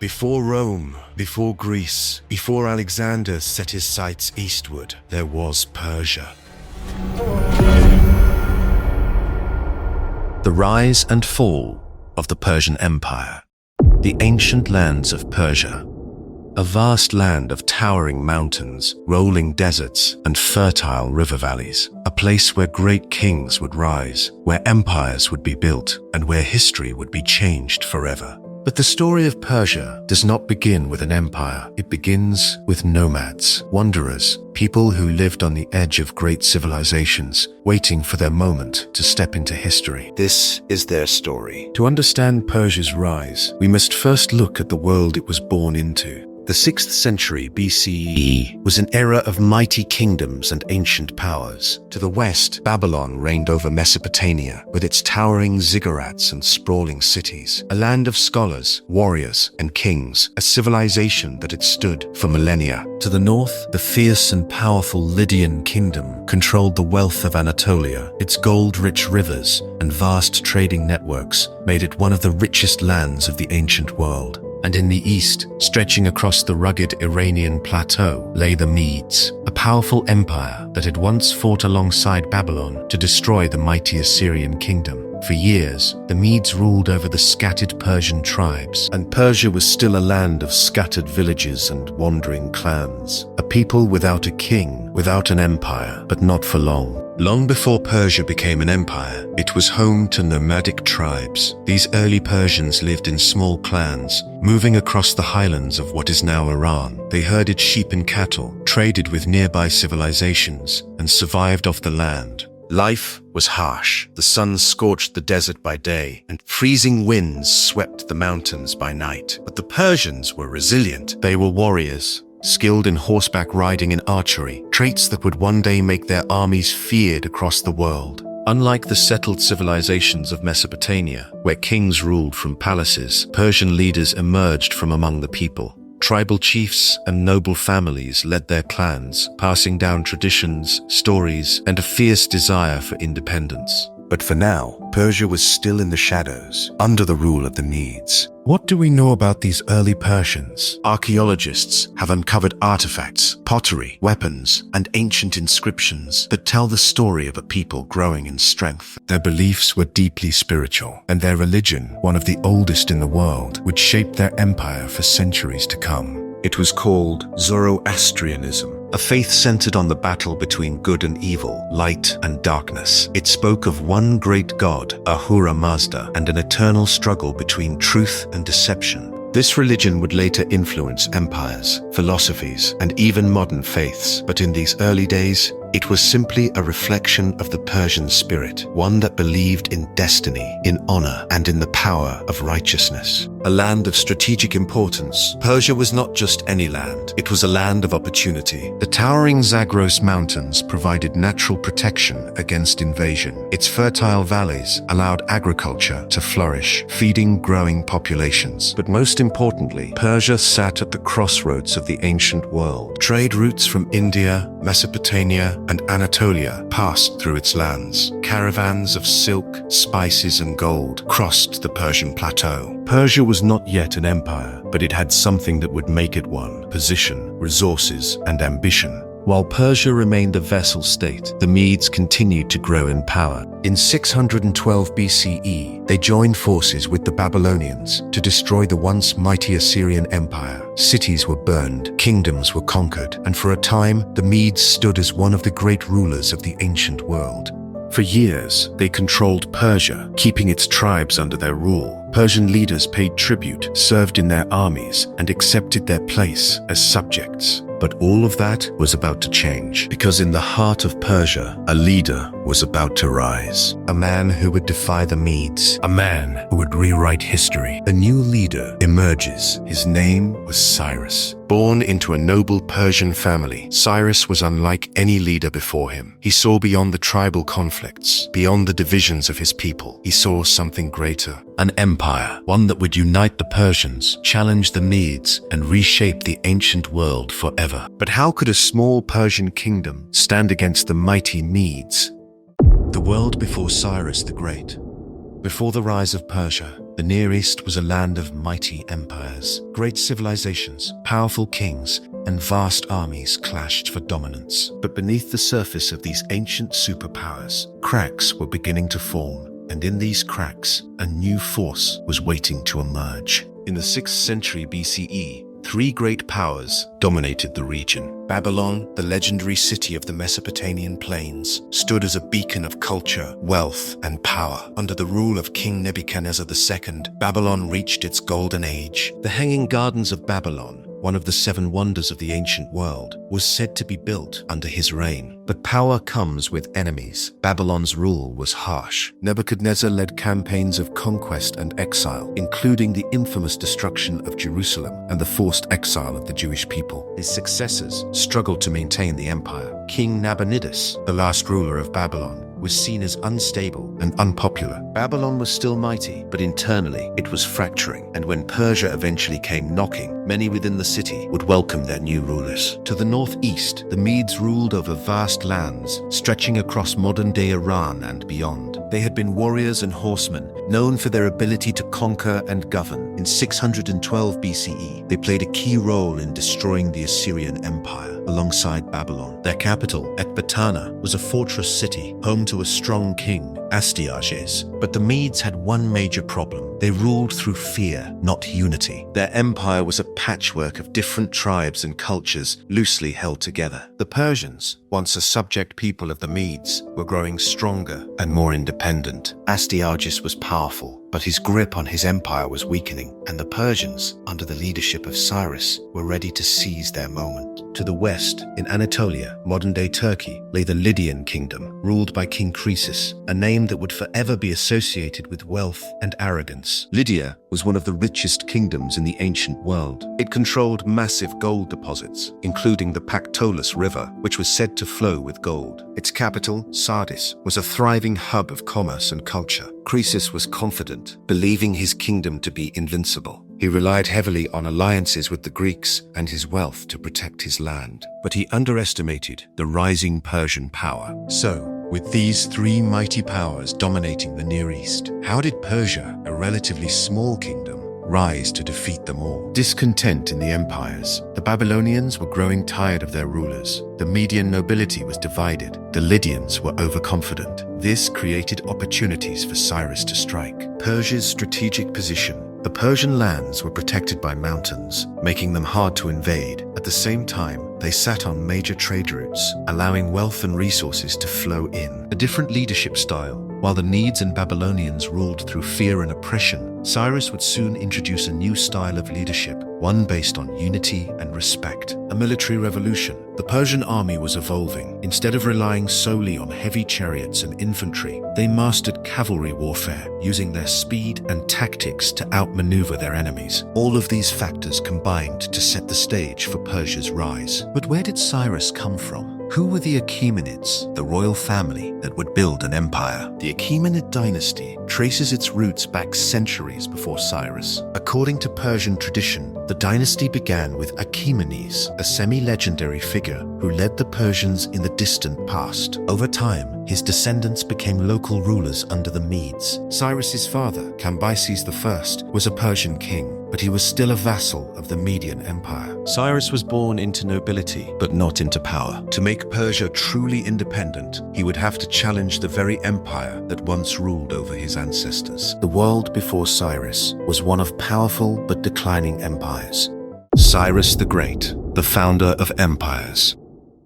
Before Rome, before Greece, before Alexander set his sights eastward, there was Persia. The rise and fall of the Persian Empire. The ancient lands of Persia. A vast land of towering mountains, rolling deserts, and fertile river valleys. A place where great kings would rise, where empires would be built, and where history would be changed forever. But the story of Persia does not begin with an empire. It begins with nomads, wanderers, people who lived on the edge of great civilizations, waiting for their moment to step into history. This is their story. To understand Persia's rise, we must first look at the world it was born into. The 6th century BCE was an era of mighty kingdoms and ancient powers. To the west, Babylon reigned over Mesopotamia, with its towering ziggurats and sprawling cities. A land of scholars, warriors, and kings, a civilization that had stood for millennia. To the north, the fierce and powerful Lydian kingdom controlled the wealth of Anatolia. Its gold-rich rivers and vast trading networks made it one of the richest lands of the ancient world. And in the east, stretching across the rugged Iranian plateau, lay the Medes, a powerful empire that had once fought alongside Babylon to destroy the mighty Assyrian kingdom. For years, the Medes ruled over the scattered Persian tribes, and Persia was still a land of scattered villages and wandering clans. A people without a king, without an empire, but not for long. Long before Persia became an empire, it was home to nomadic tribes. These early Persians lived in small clans, moving across the highlands of what is now Iran. They herded sheep and cattle, traded with nearby civilizations, and survived off the land. Life was harsh. The sun scorched the desert by day, and freezing winds swept the mountains by night. But the Persians were resilient. They were warriors, skilled in horseback riding and archery, traits that would one day make their armies feared across the world. Unlike the settled civilizations of Mesopotamia, where kings ruled from palaces, Persian leaders emerged from among the people. Tribal chiefs and noble families led their clans, passing down traditions, stories, and a fierce desire for independence. But for now, Persia was still in the shadows, under the rule of the Medes. What do we know about these early Persians? Archaeologists have uncovered artifacts, pottery, weapons, and ancient inscriptions that tell the story of a people growing in strength. Their beliefs were deeply spiritual, and their religion, one of the oldest in the world, would shape their empire for centuries to come. It was called Zoroastrianism, a faith centered on the battle between good and evil, light and darkness. It spoke of one great god, Ahura Mazda, and an eternal struggle between truth and deception. This religion would later influence empires, philosophies, and even modern faiths. But in these early days, it was simply a reflection of the Persian spirit, one that believed in destiny, in honor, and in the power of righteousness. A land of strategic importance, Persia was not just any land. It was a land of opportunity. The towering Zagros Mountains provided natural protection against invasion. Its fertile valleys allowed agriculture to flourish, feeding growing populations. But most importantly, Persia sat at the crossroads of the ancient world. Trade routes from India, Mesopotamia, and Anatolia passed through its lands. Caravans of silk, spices, and gold crossed the Persian plateau. Persia was not yet an empire, but it had something that would make it one: position, resources, and ambition. While Persia remained a vassal state, the Medes continued to grow in power. In 612 BCE, they joined forces with the Babylonians to destroy the once mighty Assyrian Empire. Cities were burned, kingdoms were conquered, and for a time, the Medes stood as one of the great rulers of the ancient world. For years, they controlled Persia, keeping its tribes under their rule. Persian leaders paid tribute, served in their armies, and accepted their place as subjects. But all of that was about to change, because in the heart of Persia, a leader was about to rise. A man who would defy the Medes, a man who would rewrite history. A new leader emerges. His name was Cyrus. Born into a noble Persian family, Cyrus was unlike any leader before him. He saw beyond the tribal conflicts, beyond the divisions of his people. He saw something greater. An empire, one that would unite the Persians, challenge the Medes, and reshape the ancient world forever. But how could a small Persian kingdom stand against the mighty Medes? The world before Cyrus the Great. Before the rise of Persia, The Near East was a land of mighty empires. Great civilizations, powerful kings, and vast armies clashed for dominance. But beneath the surface of these ancient superpowers, cracks were beginning to form, and in these cracks, a new force was waiting to emerge. In the 6th century BCE, 3 great powers dominated the region. Babylon, the legendary city of the Mesopotamian plains, stood as a beacon of culture, wealth, and power. Under the rule of King Nebuchadnezzar II, Babylon reached its golden age. The Hanging Gardens of Babylon, one of the 7 wonders of the ancient world, was said to be built under his reign. But power comes with enemies. Babylon's rule was harsh. Nebuchadnezzar led campaigns of conquest and exile, including the infamous destruction of Jerusalem and the forced exile of the Jewish people. His successors struggled to maintain the empire. King Nabonidus, the last ruler of Babylon, was seen as unstable and unpopular. Babylon was still mighty, but internally it was fracturing, and when Persia eventually came knocking, many within the city would welcome their new rulers. To the northeast, the Medes ruled over vast lands, stretching across modern-day Iran and beyond. They had been warriors and horsemen, known for their ability to conquer and govern. In 612 BCE, they played a key role in destroying the Assyrian Empire alongside Babylon. Their capital, Ecbatana, was a fortress city, home to a strong king, Astyages. But the Medes had one major problem. They ruled through fear, not unity. Their empire was a patchwork of different tribes and cultures loosely held together. The Persians, once a subject people of the Medes, were growing stronger and more independent. Astyages was powerful, but his grip on his empire was weakening, and the Persians, under the leadership of Cyrus, were ready to seize their moment. To the west, in Anatolia, modern-day Turkey, lay the Lydian kingdom, ruled by King Croesus, a name that would forever be associated with wealth and arrogance. Lydia was one of the richest kingdoms in the ancient world. It controlled massive gold deposits, including the Pactolus River, which was said to flow with gold. Its capital, Sardis, was a thriving hub of commerce and culture. Croesus was confident, believing his kingdom to be invincible. He relied heavily on alliances with the Greeks and his wealth to protect his land. But he underestimated the rising Persian power. So, with these 3 mighty powers dominating the Near East, how did Persia, a relatively small kingdom, rise to defeat them all? Discontent in the empires. The Babylonians were growing tired of their rulers. The Median nobility was divided. The Lydians were overconfident. This created opportunities for Cyrus to strike. Persia's strategic position. The Persian lands were protected by mountains, making them hard to invade. At the same time, they sat on major trade routes, allowing wealth and resources to flow in. A different leadership style. While the Medes and Babylonians ruled through fear and oppression, Cyrus would soon introduce a new style of leadership, one based on unity and respect. A military revolution. The Persian army was evolving. Instead of relying solely on heavy chariots and infantry, they mastered cavalry warfare, using their speed and tactics to outmaneuver their enemies. All of these factors combined to set the stage for Persia's rise. But where did Cyrus come from? Who were the Achaemenids, the royal family that would build an empire? The Achaemenid dynasty traces its roots back centuries before Cyrus. According to Persian tradition, the dynasty began with Achaemenes, a semi-legendary figure who led the Persians in the distant past. Over time, his descendants became local rulers under the Medes. Cyrus's father, Cambyses I, was a Persian king, but he was still a vassal of the Median Empire. Cyrus was born into nobility, but not into power. To make Persia truly independent, he would have to challenge the very empire that once ruled over his ancestors. The world before Cyrus was one of powerful but declining empires. Cyrus the Great, the founder of empires.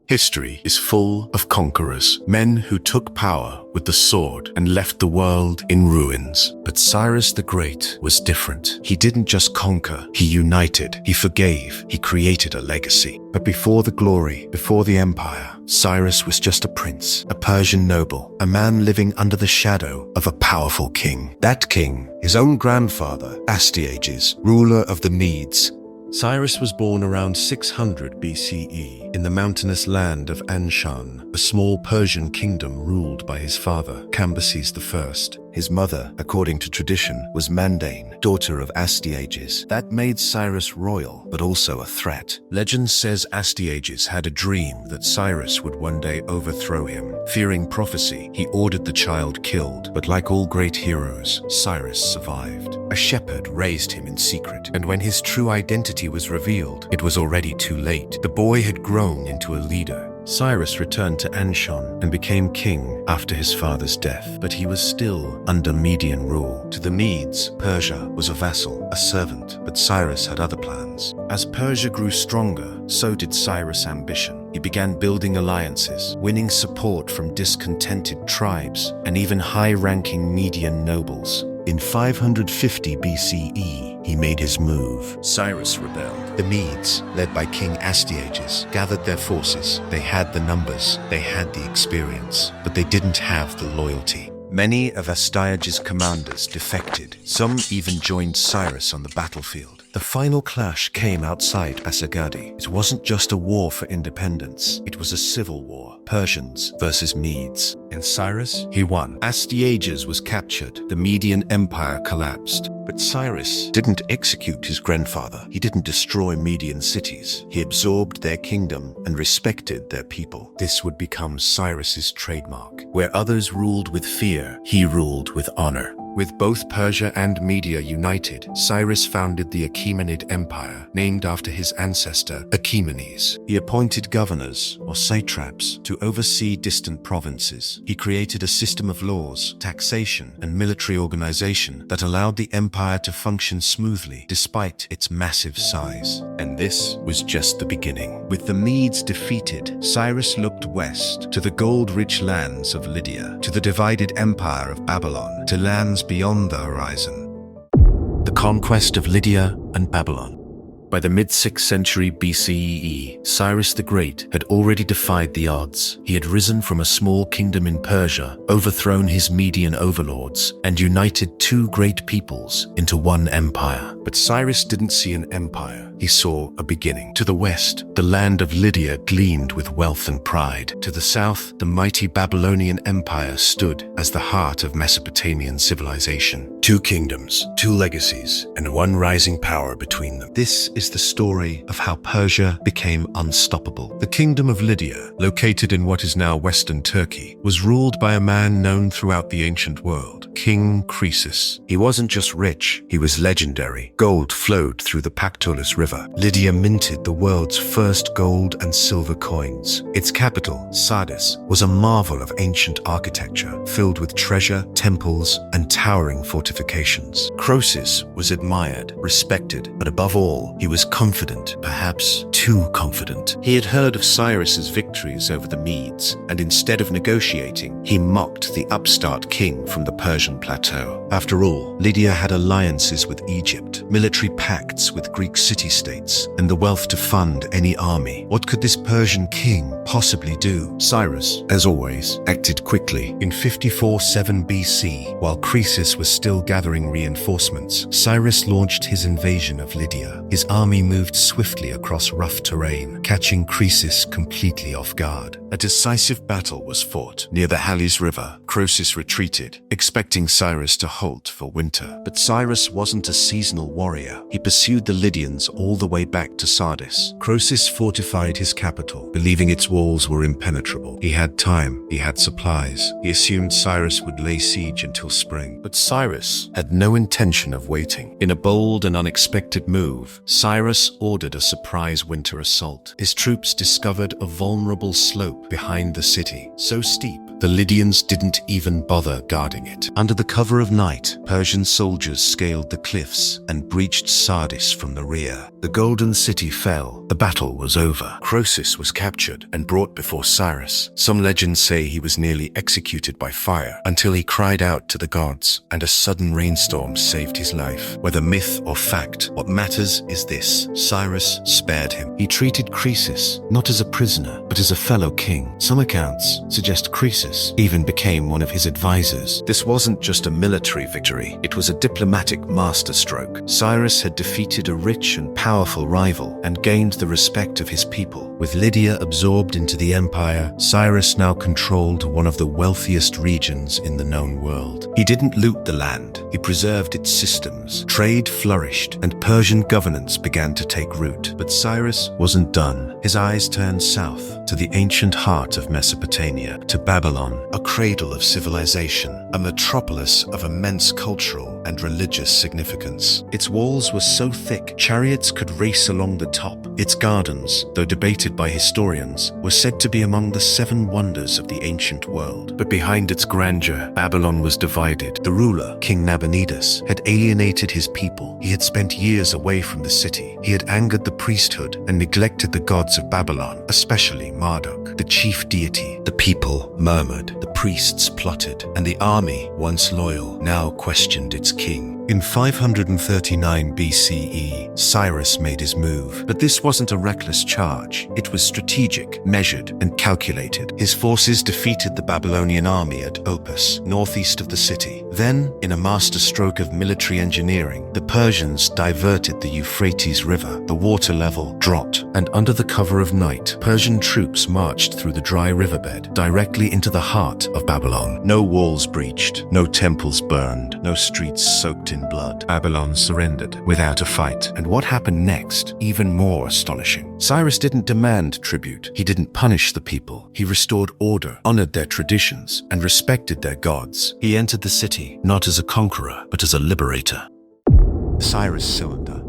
History is full of conquerors, men who took power with the sword and left the world in ruins. But Cyrus the Great was different. He didn't just conquer, he united, he forgave, he created a legacy. But before the glory, before the empire, Cyrus was just a prince, a Persian noble, a man living under the shadow of a powerful king. That king, his own grandfather, Astyages, ruler of the Medes. Cyrus was born around 600 BCE in the mountainous land of Anshan, a small Persian kingdom ruled by his father, Cambyses I. His mother, according to tradition, was Mandane, daughter of Astyages. That made Cyrus royal, but also a threat. Legend says Astyages had a dream that Cyrus would one day overthrow him. Fearing prophecy, he ordered the child killed, but like all great heroes, Cyrus survived. A shepherd raised him in secret, and when his true identity was revealed, it was already too late. The boy had grown into a leader. Cyrus returned to Anshan and became king after his father's death, but he was still under Median rule. To the Medes, Persia was a vassal, a servant, but Cyrus had other plans. As Persia grew stronger, so did Cyrus' ambition. He began building alliances, winning support from discontented tribes and even high-ranking Median nobles. In 550 BCE, he made his move. Cyrus rebelled. The Medes, led by King Astyages, gathered their forces. They had the numbers, they had the experience, but they didn't have the loyalty. Many of Astyages' commanders defected. Some even joined Cyrus on the battlefield. The final clash came outside Pasargadae. It wasn't just a war for independence. It was a civil war. Persians versus Medes. And Cyrus, he won. Astyages was captured. The Median Empire collapsed. But Cyrus didn't execute his grandfather. He didn't destroy Median cities. He absorbed their kingdom and respected their people. This would become Cyrus's trademark. Where others ruled with fear, he ruled with honor. With both Persia and Media united, Cyrus founded the Achaemenid Empire, named after his ancestor Achaemenes. He appointed governors, or satraps, to oversee distant provinces. He created a system of laws, taxation, and military organization that allowed the empire to function smoothly despite its massive size. And this was just the beginning. With the Medes defeated, Cyrus looked west to the gold-rich lands of Lydia, to the divided empire of Babylon, to lands beyond the horizon. The conquest of Lydia and Babylon. By the mid-6th century BCE, Cyrus the Great had already defied the odds. He had risen from a small kingdom in Persia, overthrown his Median overlords, and united two great peoples into one empire. But Cyrus didn't see an empire. He saw a beginning. To the west, the land of Lydia gleamed with wealth and pride. To the south, the mighty Babylonian Empire stood as the heart of Mesopotamian civilization. Two kingdoms, two legacies, and one rising power between them. This is the story of how Persia became unstoppable. The kingdom of Lydia, located in what is now western Turkey, was ruled by a man known throughout the ancient world, King Croesus. He wasn't just rich, he was legendary. Gold flowed through the Pactolus River. Lydia minted the world's first gold and silver coins. Its capital, Sardis, was a marvel of ancient architecture, filled with treasure, temples, and towering fortifications. Croesus was admired, respected, but above all, he was confident, perhaps too confident. He had heard of Cyrus's victories over the Medes, and instead of negotiating, he mocked the upstart king from the Persian plateau. After all, Lydia had alliances with Egypt, military pacts with Greek city-states, and the wealth to fund any army. What could this Persian king possibly do? Cyrus, as always, acted quickly. In 54-7 BC, while Croesus was still gathering reinforcements, Cyrus launched his invasion of Lydia. His army moved swiftly across rough terrain, catching Croesus completely off guard. A decisive battle was fought. Near the Halys River, Croesus retreated, expecting Cyrus to halt for winter. But Cyrus wasn't a seasonal warrior. He pursued the Lydians all the way back to Sardis. Croesus fortified his capital, believing its walls were impenetrable. He had time, he had supplies. He assumed Cyrus would lay siege until spring. But Cyrus had no intention of waiting. In a bold and unexpected move, Cyrus ordered a surprise winter assault. His troops discovered a vulnerable slope behind the city, so steep the Lydians didn't even bother guarding it. Under the cover of night, Persian soldiers scaled the cliffs and breached Sardis from the rear. The golden city fell. The battle was over. Croesus was captured and brought before Cyrus. Some legends say he was nearly executed by fire until he cried out to the gods, and a sudden rainstorm saved his life. Whether myth or fact, what matters is this: Cyrus spared him. He treated Croesus not as a prisoner, but as a fellow king. Some accounts suggest Croesus Xerxes even became one of his advisors. This wasn't just a military victory, it was a diplomatic masterstroke. Cyrus had defeated a rich and powerful rival and gained the respect of his people. With Lydia absorbed into the empire, Cyrus now controlled one of the wealthiest regions in the known world. He didn't loot the land, he preserved its systems. Trade flourished, and Persian governance began to take root. But Cyrus wasn't done. His eyes turned south to the ancient heart of Mesopotamia, to Babylon, a cradle of civilization, a metropolis of immense cultural and religious significance. Its walls were so thick, chariots could race along the top. Its gardens, though debated by historians, were said to be among the 7 wonders of the ancient world. But behind its grandeur, Babylon was divided. The ruler, King Nabonidus, had alienated his people. He had spent years away from the city. He had angered the priesthood and neglected the gods of Babylon, especially Marduk, the chief deity. The people murmured, the priests plotted, and the army, once loyal, now questioned its king. In 539 BCE, Cyrus made his move. But this wasn't a reckless charge. It was strategic, measured, and calculated. His forces defeated the Babylonian army at Opus, northeast of the city. Then, in a masterstroke of military engineering, the Persians diverted the Euphrates River. The water level dropped, and under the cover of night, Persian troops marched through the dry riverbed, directly into the heart of Babylon. No walls breached, no temples burned, no streets soaked in blood. Babylon surrendered without a fight. And what happened next? Even more astonishing. Cyrus didn't demand tribute. He didn't punish the people. He restored order, honored their traditions, and respected their gods. He entered the city, not as a conqueror, but as a liberator. Cyrus Cylinder.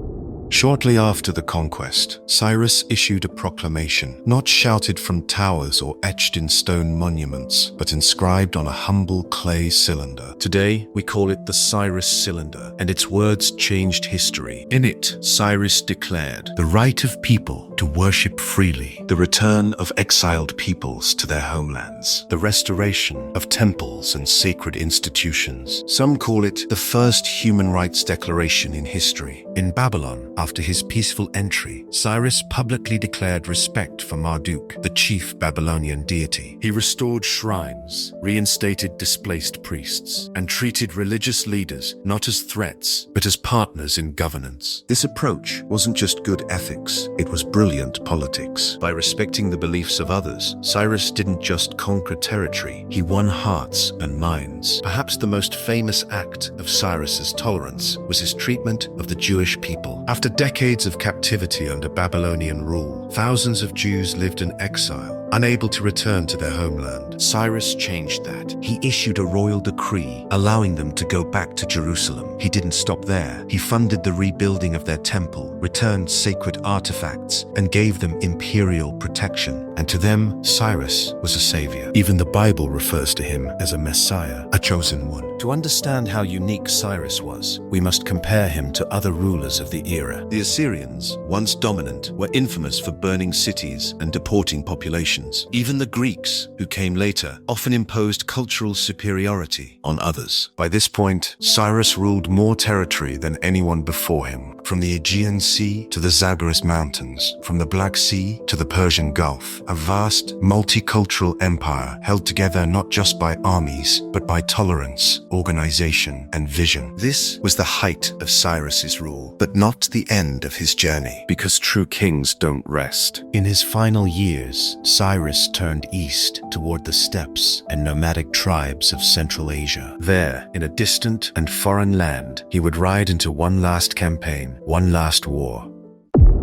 Shortly after the conquest, Cyrus issued a proclamation, not shouted from towers or etched in stone monuments, but inscribed on a humble clay cylinder. Today, we call it the Cyrus Cylinder, and its words changed history. In it, Cyrus declared the right of people to worship freely, the return of exiled peoples to their homelands, the restoration of temples and sacred institutions. Some call it the first human rights declaration in history. In Babylon, after his peaceful entry, Cyrus publicly declared respect for Marduk, the chief Babylonian deity. He restored shrines, reinstated displaced priests, and treated religious leaders not as threats, but as partners in governance. This approach wasn't just good ethics, it was brilliant politics. By respecting the beliefs of others, Cyrus didn't just conquer territory, he won hearts and minds. Perhaps the most famous act of Cyrus's tolerance was his treatment of the Jewish people. After decades of captivity under Babylonian rule, thousands of Jews lived in exile, unable to return to their homeland. Cyrus changed that. He issued a royal decree allowing them to go back to Jerusalem. He didn't stop there. He funded the rebuilding of their temple, returned sacred artifacts, and gave them imperial protection. And to them, Cyrus was a savior. Even the Bible refers to him as a Messiah, a chosen one. To understand how unique Cyrus was, we must compare him to other rulers of the era. The Assyrians, once dominant, were infamous for burning cities and deporting populations. Even the Greeks, who came later, often imposed cultural superiority on others. By this point, Cyrus ruled more territory than anyone before him, from the Aegean Sea to the Zagros Mountains, from the Black Sea to the Persian Gulf, a vast, multicultural empire held together not just by armies, but by tolerance, organization, and vision. This was the height of Cyrus's rule, but not the end of his journey, because true kings don't rest. In his final years, Cyrus turned east toward the steppes and nomadic tribes of Central Asia. There, in a distant and foreign land, he would ride into one last campaign, one last war.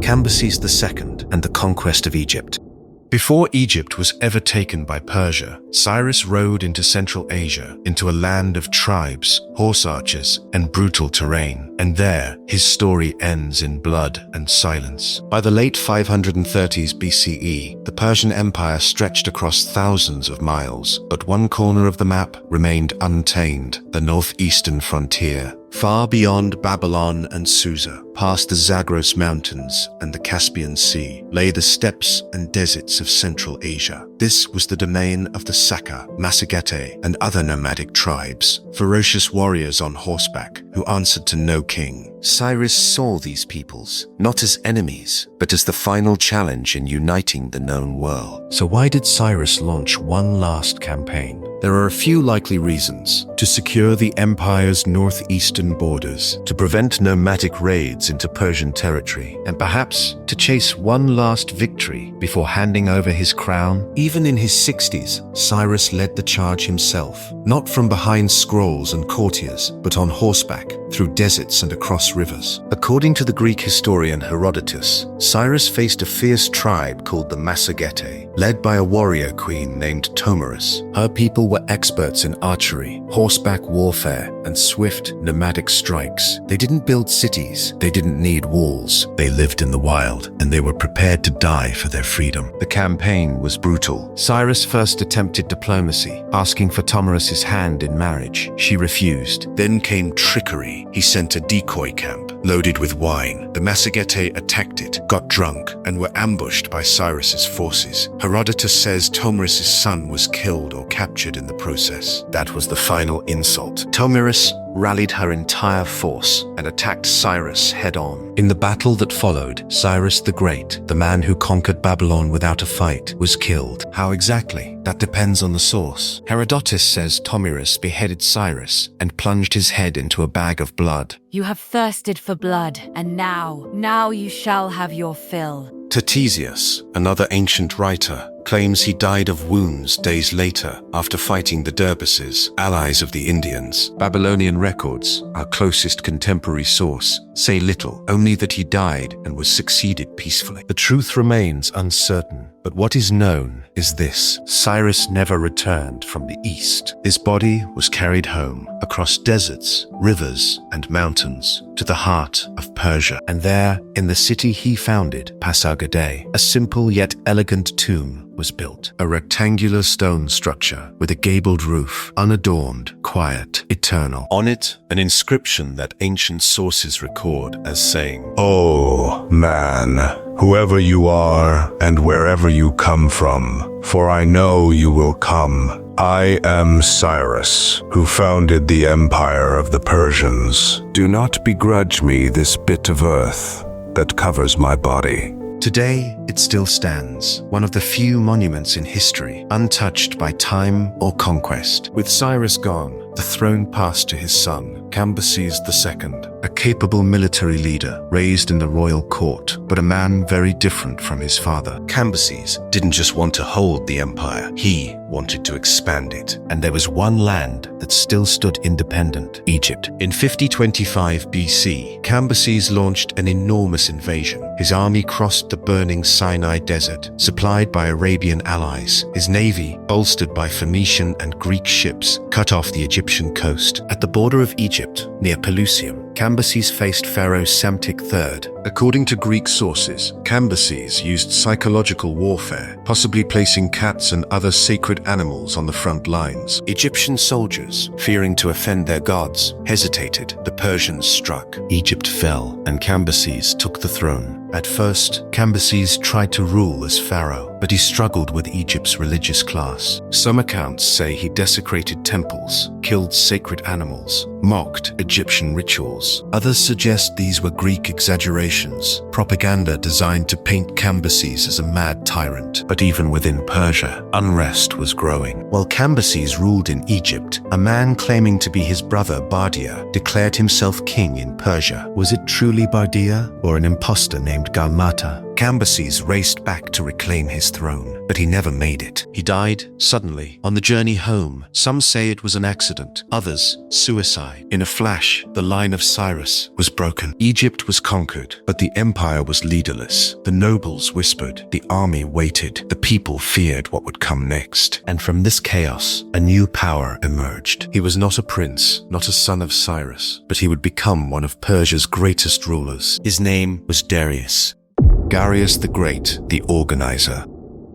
Cambyses II and the conquest of Egypt. Before Egypt was ever taken by Persia, Cyrus rode into Central Asia, into a land of tribes, horse archers, and brutal terrain. And there, his story ends in blood and silence. By the late 530s BCE, the Persian Empire stretched across thousands of miles, but one corner of the map remained untamed, the northeastern frontier. Far beyond Babylon and Susa, past the Zagros Mountains and the Caspian Sea, lay the steppes and deserts of Central Asia. This was the domain of the Saka, Massagetae, and other nomadic tribes, ferocious warriors on horseback who answered to no king. Cyrus saw these peoples not as enemies, but as the final challenge in uniting the known world. So why did Cyrus launch one last campaign? There are a few likely reasons: to secure the empire's northeastern borders, to prevent nomadic raids into Persian territory, and perhaps to chase one last victory before handing over his crown. Even in his 60s, Cyrus led the charge himself, not from behind scrolls and courtiers, but on horseback, through deserts and across rivers. According to the Greek historian Herodotus, Cyrus faced a fierce tribe called the Massagetae, led by a warrior queen named Tomarus. Her people were experts in archery, horseback warfare, and swift nomadic strikes. They didn't build cities, they didn't need walls. They lived in the wild, and they were prepared to die for their freedom. The campaign was brutal. Cyrus first attempted diplomacy, asking for Tomarus's hand in marriage. She refused. Then came trickery. He sent a decoy camp, loaded with wine. The Massagetae attacked it, got drunk, and were ambushed by Cyrus's forces. Herodotus says Tomarus's son was killed or captured in the process. That was the final insult. Tomarus rallied her entire force and attacked Cyrus head-on. In the battle that followed, Cyrus the Great, the man who conquered Babylon without a fight, was killed. How exactly? That depends on the source. Herodotus says Tomarus beheaded Cyrus and plunged his head into a bag of blood. You have thirsted for blood, and now you shall have your fill. Ctesias, another ancient writer, claims he died of wounds days later after fighting the Derbices, allies of the Indians. Babylonian records, our closest contemporary source, say little, only that he died and was succeeded peacefully. The truth remains uncertain, but what is known is this: Cyrus never returned from the east. His body was carried home, across deserts, rivers, and mountains, to the heart of Persia. And there, in the city he founded, Pasargadae, a simple yet elegant tomb was built. A rectangular stone structure with a gabled roof, unadorned, quiet, eternal. On it, an inscription that ancient sources record as saying, "Oh, man, whoever you are and wherever you come from, for I know you will come. I am Cyrus, who founded the empire of the Persians. Do not begrudge me this bit of earth that covers my body." Today, it still stands, one of the few monuments in history untouched by time or conquest. With Cyrus gone, the throne passed to his son, Cambyses II, a capable military leader raised in the royal court, but a man very different from his father. Cambyses didn't just want to hold the empire, he wanted to expand it. And there was one land that still stood independent: Egypt. In 5025 BC, Cambyses launched an enormous invasion. His army crossed the burning Sinai Desert, supplied by Arabian allies. His navy, bolstered by Phoenician and Greek ships, cut off the Egyptian coast. At the border of Egypt, near Pelusium, Cambyses faced Pharaoh Psamtik III. According to Greek sources, Cambyses used psychological warfare, possibly placing cats and other sacred animals on the front lines. Egyptian soldiers, fearing to offend their gods, hesitated. The Persians struck. Egypt fell, and Cambyses took the throne. At first, Cambyses tried to rule as pharaoh, but he struggled with Egypt's religious class. Some accounts say he desecrated temples, killed sacred animals, mocked Egyptian rituals. Others suggest these were Greek exaggerations, propaganda designed to paint Cambyses as a mad tyrant. But even within Persia, unrest was growing. While Cambyses ruled in Egypt, a man claiming to be his brother Bardia declared himself king in Persia. Was it truly Bardia, or an imposter named Galmata? Cambyses raced back to reclaim his throne, but he never made it. He died suddenly on the journey home. Some say it was an accident, others suicide. In a flash, the line of Cyrus was broken. Egypt was conquered, but the empire was leaderless. The nobles whispered, the army waited, the people feared what would come next. And from this chaos, a new power emerged. He was not a prince, not a son of Cyrus, but he would become one of Persia's greatest rulers. His name was Darius. Darius the Great, the Organiser.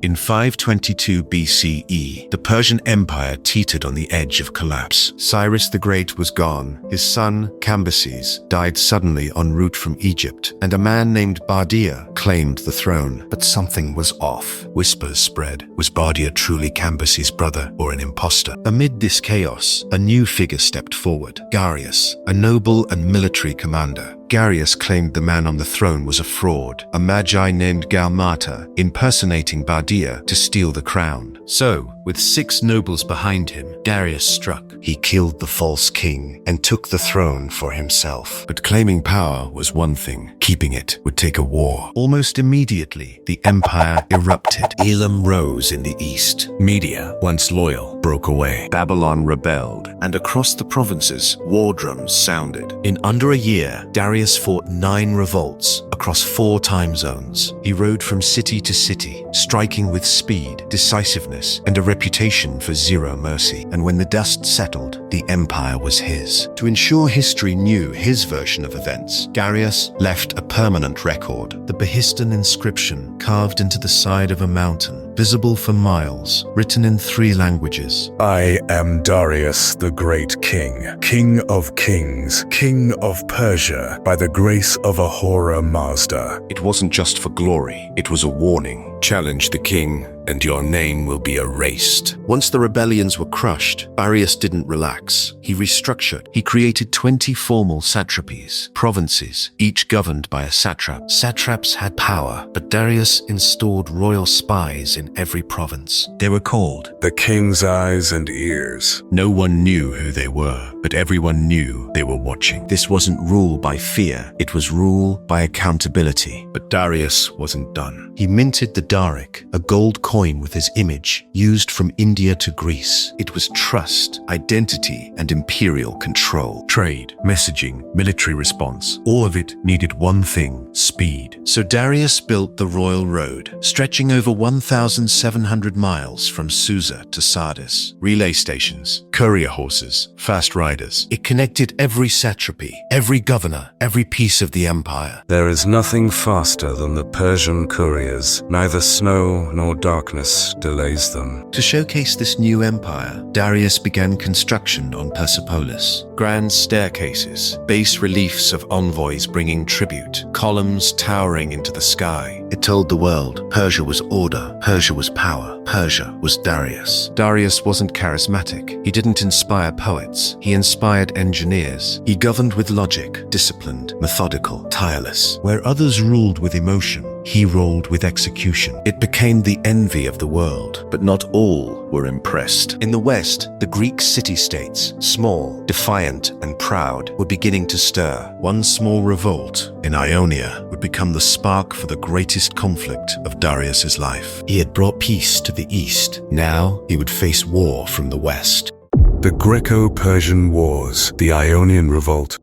In 522 BCE, the Persian Empire teetered on the edge of collapse. Cyrus the Great was gone. His son, Cambyses, died suddenly en route from Egypt, and a man named Bardia claimed the throne. But something was off. Whispers spread. Was Bardia truly Cambyses' brother, or an imposter? Amid this chaos, a new figure stepped forward: Darius, a noble and military commander. Darius claimed the man on the throne was a fraud, a magi named Gaumata, impersonating Bardia to steal the crown. So, with 6 nobles behind him, Darius struck. He killed the false king and took the throne for himself. But claiming power was one thing. Keeping it would take a war. Almost immediately, the empire erupted. Elam rose in the east. Media, once loyal, broke away. Babylon rebelled, and across the provinces, war drums sounded. In under a year, Darius fought 9 revolts across 4 time zones. He rode from city to city, striking with speed, decisiveness, and a reputation for zero mercy. And when the dust settled, the empire was his. To ensure history knew his version of events, Darius left a permanent record, the Behistun inscription carved into the side of a mountain, visible for miles, written in 3 languages. I am Darius the Great King, King of Kings, King of Persia, by the grace of Ahura Mazda. It wasn't just for glory, it was a warning. Challenge the king, and your name will be erased. Once the rebellions were crushed, Darius didn't relax. He restructured. He created 20 formal satrapies, provinces, each governed by a satrap. Satraps had power, but Darius installed royal spies in every province. They were called The King's Eyes and Ears. No one knew who they were, but everyone knew they were watching. This wasn't rule by fear, it was rule by accountability. But Darius wasn't done. He minted the Daric, a gold coin with his image, used from India to Greece. It was trust, identity, and imperial control. Trade, messaging, military response, all of it needed one thing: speed. So Darius built the Royal Road, stretching over 1,700 miles from Susa to Sardis. Relay stations, courier horses, fast riders. It connected every satrapy, every governor, every piece of the empire. There is nothing faster than the Persian couriers. Neither snow nor darkness delays them. To showcase this new empire, Darius began construction on Persepolis. Grand staircases, bas reliefs of envoys bringing tribute, columns towering into the sky. It told the world Persia was order, Persia was power, Persia was Darius. Darius wasn't charismatic. He didn't inspire poets. He inspired engineers. He governed with logic, disciplined, methodical, tireless. Where others ruled with emotion, he ruled with execution. It became the envy of the world, but not all were impressed. In the West, the Greek city-states, small, defiant, and proud, were beginning to stir. One small revolt in Ionia would become the spark for the greatest conflict of Darius's life. He had brought peace to the east. Now he would face war from the west. The Greco-Persian Wars, the Ionian Revolt.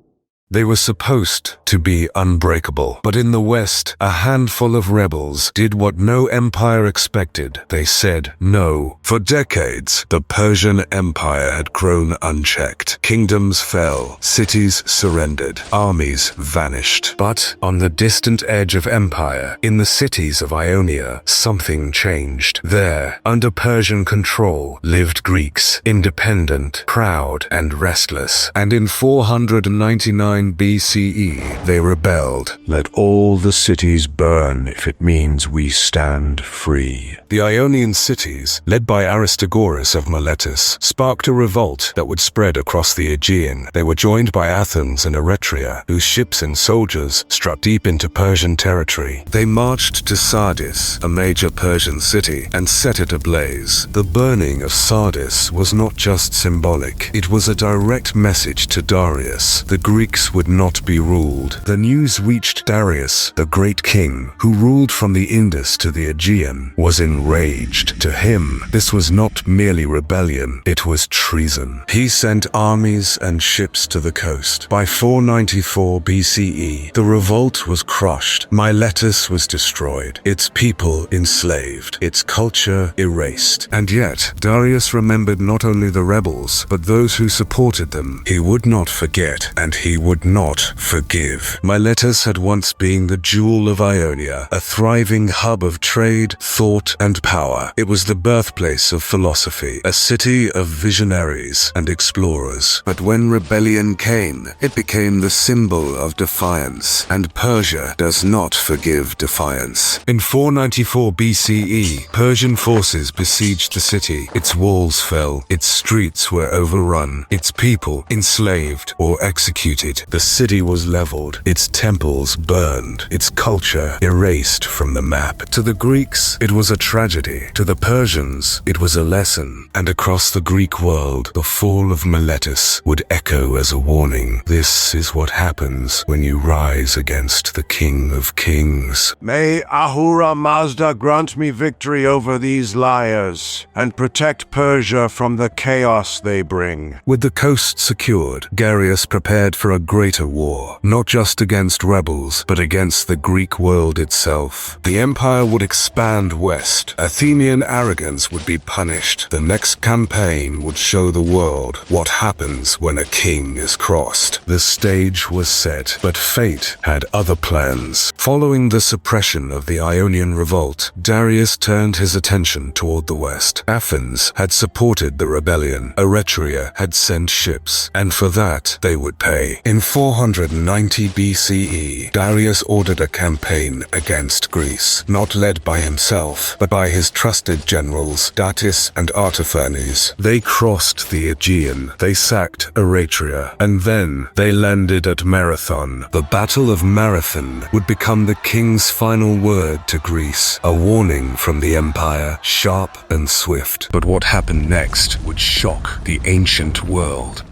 They were supposed to be unbreakable, but in the West, a handful of rebels did what no empire expected. They said no. For decades, the Persian Empire had grown unchecked. Kingdoms fell, cities surrendered, armies vanished. But on the distant edge of empire, in the cities of Ionia, something changed. There, under Persian control, lived Greeks, independent, proud, and restless. And in 499 BCE, they rebelled. Let all the cities burn if it means we stand free. The Ionian cities, led by Aristagoras of Miletus, sparked a revolt that would spread across the Aegean. They were joined by Athens and Eretria, whose ships and soldiers struck deep into Persian territory. They marched to Sardis, a major Persian city, and set it ablaze. The burning of Sardis was not just symbolic. It was a direct message to Darius. The Greeks would not be ruled. The news reached Darius, the great king, who ruled from the Indus to the Aegean, was enraged. To him, this was not merely rebellion, it was treason. He sent armies and ships to the coast. By 494 BCE, the revolt was crushed. Miletus was destroyed, its people enslaved, its culture erased. And yet, Darius remembered not only the rebels, but those who supported them. He would not forget, and he would not forgive. Miletus had once been the jewel of Ionia, a thriving hub of trade, thought, and power. It was the birthplace of philosophy, a city of visionaries and explorers. But when rebellion came, it became the symbol of defiance, and Persia does not forgive defiance. In 494 BCE, Persian forces besieged the city. Its walls fell, its streets were overrun, its people enslaved or executed. The city was leveled, its temples burned, its culture erased from the map. To the Greeks, it was a tragedy. To the Persians, it was a lesson. And across the Greek world, the fall of Miletus would echo as a warning. This is what happens when you rise against the King of Kings. May Ahura Mazda grant me victory over these liars, and protect Persia from the chaos they bring. With the coast secured, Darius prepared for a greater war, not just against rebels, but against the Greek world itself. The empire would expand west. Athenian arrogance would be punished. The next campaign would show the world what happens when a king is crossed. The stage was set, but fate had other plans. Following the suppression of the Ionian revolt, Darius turned his attention toward the west. Athens had supported the rebellion. Eretria had sent ships, and for that they would pay. In 490 BCE, Darius ordered a campaign against Greece, not led by himself, but by his trusted generals Datis and Artaphernes. They crossed the Aegean, they sacked Eretria, and then they landed at Marathon. The Battle of Marathon would become the king's final word to Greece, a warning from the empire, sharp and swift. But what happened next would shock the ancient world.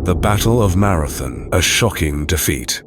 The Battle of Marathon, a shocking defeat.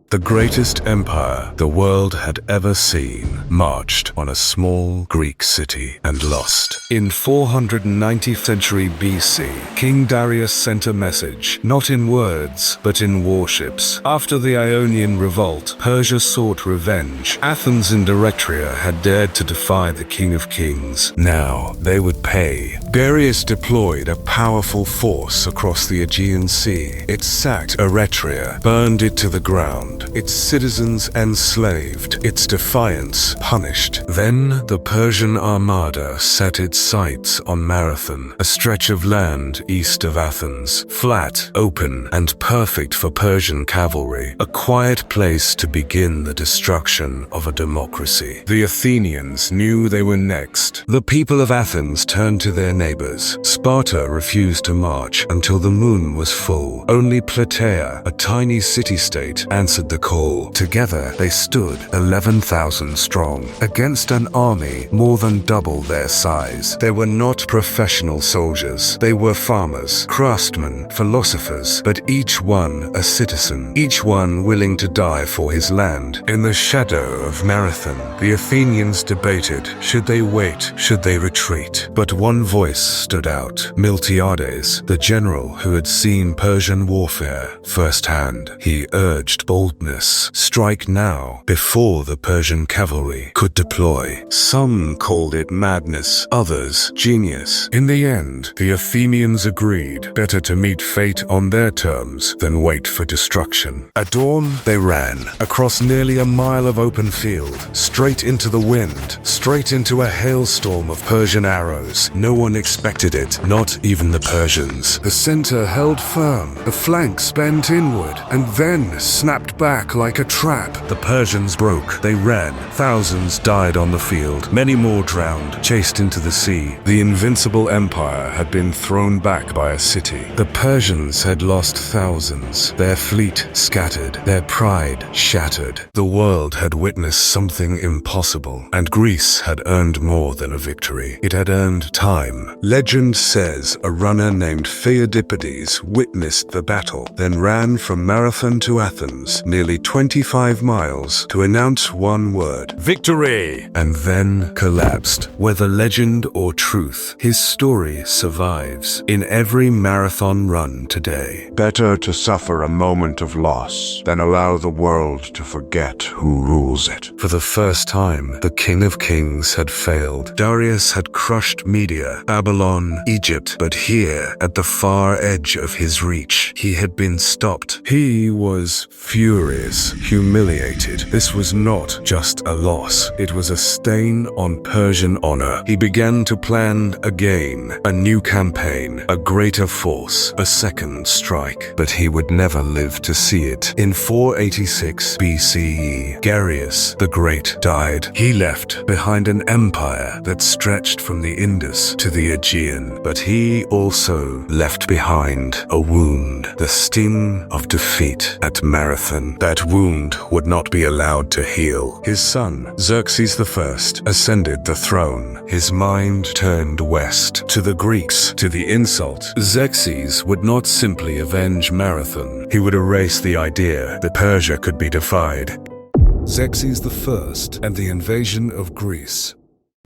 The greatest empire the world had ever seen marched on a small Greek city and lost. In 490th century BC, King Darius sent a message, not in words, but in warships. After the Ionian revolt, Persia sought revenge. Athens and Eretria had dared to defy the King of Kings. Now they would pay. Darius deployed a powerful force across the Aegean Sea. It sacked Eretria, burned it to the ground, its citizens enslaved, its defiance punished. Then the Persian armada set its sights on Marathon, a stretch of land east of Athens, flat, open, and perfect for Persian cavalry, a quiet place to begin the destruction of a democracy. The Athenians knew they were next. The people of Athens turned to their neighbors. Sparta refused to march until the moon was full. Only Plataea, a tiny city-state, answered the call. Together, they stood 11,000 strong against an army more than double their size. They were not professional soldiers. They were farmers, craftsmen, philosophers, but each one a citizen, each one willing to die for his land. In the shadow of Marathon, the Athenians debated, should they wait, should they retreat? But one voice stood out, Miltiades, the general who had seen Persian warfare firsthand. He urged boldness. Strike now, before the Persian cavalry could deploy. Some called it madness, others genius. In the end, the Athenians agreed, better to meet fate on their terms than wait for destruction. At dawn, they ran, across nearly a mile of open field, straight into the wind, straight into a hailstorm of Persian arrows. No one expected it, not even the Persians. The center held firm, the flanks bent inward, and then snapped back like a trap. The Persians broke. They ran. Thousands died on the field. Many more drowned, chased into the sea. The invincible empire had been thrown back by a city. The Persians had lost thousands. Their fleet scattered. Their pride shattered. The world had witnessed something impossible, and Greece had earned more than a victory. It had earned time. Legend says a runner named Theodippides witnessed the battle, then ran from Marathon to Athens, nearly 25 miles, to announce one word, victory, and then collapsed. Whether legend or truth, his story survives in every marathon run today. Better to suffer a moment of loss than allow the world to forget who rules it. For the first time, the King of Kings had failed. Darius had crushed Media, Babylon, Egypt, but here, at the far edge of his reach, he had been stopped. He was furious. furious, humiliated. This was not just a loss, it was a stain on Persian honor. He began to plan again, a new campaign, a greater force, a second strike. But he would never live to see it. In 486 BCE, Darius the Great died. He left behind an empire that stretched from the Indus to the Aegean. But he also left behind a wound, the sting of defeat at Marathon. That wound would not be allowed to heal. His son, Xerxes I, ascended the throne. His mind turned west, to the Greeks, to the insult. Xerxes would not simply avenge Marathon. He would erase the idea that Persia could be defied. Xerxes I and the invasion of Greece.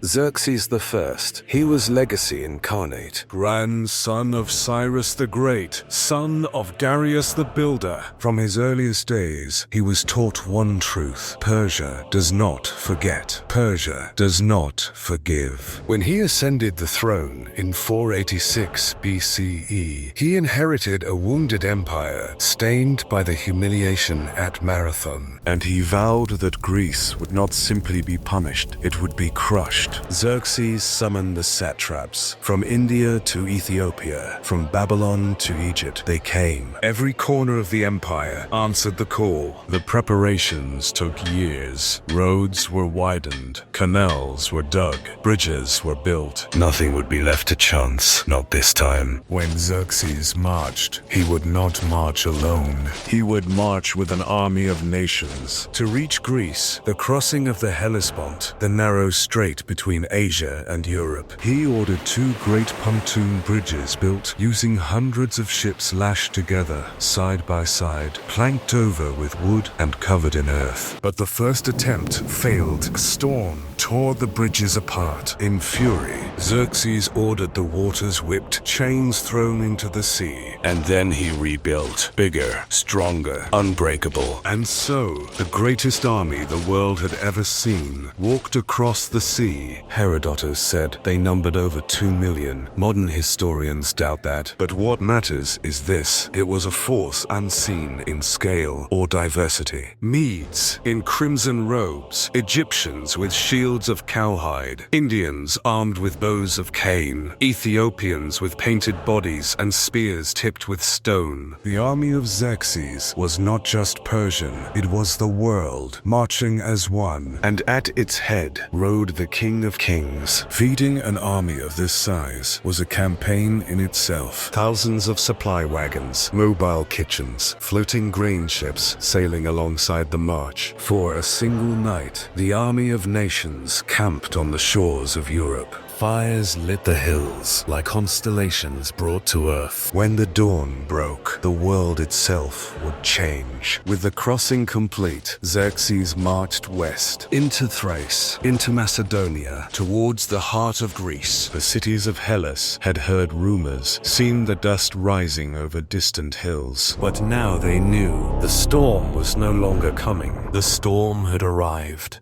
Xerxes I, he was legacy incarnate, grandson of Cyrus the Great, son of Darius the Builder. From his earliest days, he was taught one truth: Persia does not forget. Persia does not forgive. When he ascended the throne in 486 BCE, he inherited a wounded empire stained by the humiliation at Marathon, and he vowed that Greece would not simply be punished, it would be crushed. Xerxes summoned the satraps. From India to Ethiopia, from Babylon to Egypt, they came. Every corner of the empire answered the call. The preparations took years. Roads were widened, canals were dug, bridges were built. Nothing would be left to chance, not this time. When Xerxes marched, he would not march alone. He would march with an army of nations. To reach Greece, the crossing of the Hellespont, the narrow strait between Asia and Europe, he ordered 2 great pontoon bridges built using hundreds of ships lashed together, side by side, planked over with wood and covered in earth. But the first attempt failed. A storm tore the bridges apart. In fury, Xerxes ordered the waters whipped, chains thrown into the sea, and then he rebuilt, bigger, stronger, unbreakable. And so, the greatest army the world had ever seen walked across the sea. Herodotus said they numbered over 2 million. Modern historians doubt that. But what matters is this: it was a force unseen in scale or diversity. Medes in crimson robes, Egyptians with shields of cowhide, Indians armed with bows of cane, Ethiopians with painted bodies and spears tipped with stone. The army of Xerxes was not just Persian, it was the world, marching as one. And at its head rode the King of Kings. Feeding an army of this size was a campaign in itself. Thousands of supply wagons, mobile kitchens, floating grain ships sailing alongside the march. For a single night, the army of nations camped on the shores of Europe. Fires lit the hills like constellations brought to earth. When the dawn broke, the world itself would change. With the crossing complete, Xerxes marched west, into Thrace, into Macedonia, towards the heart of Greece. The cities of Hellas had heard rumors, seen the dust rising over distant hills. But now they knew the storm was no longer coming. The storm had arrived.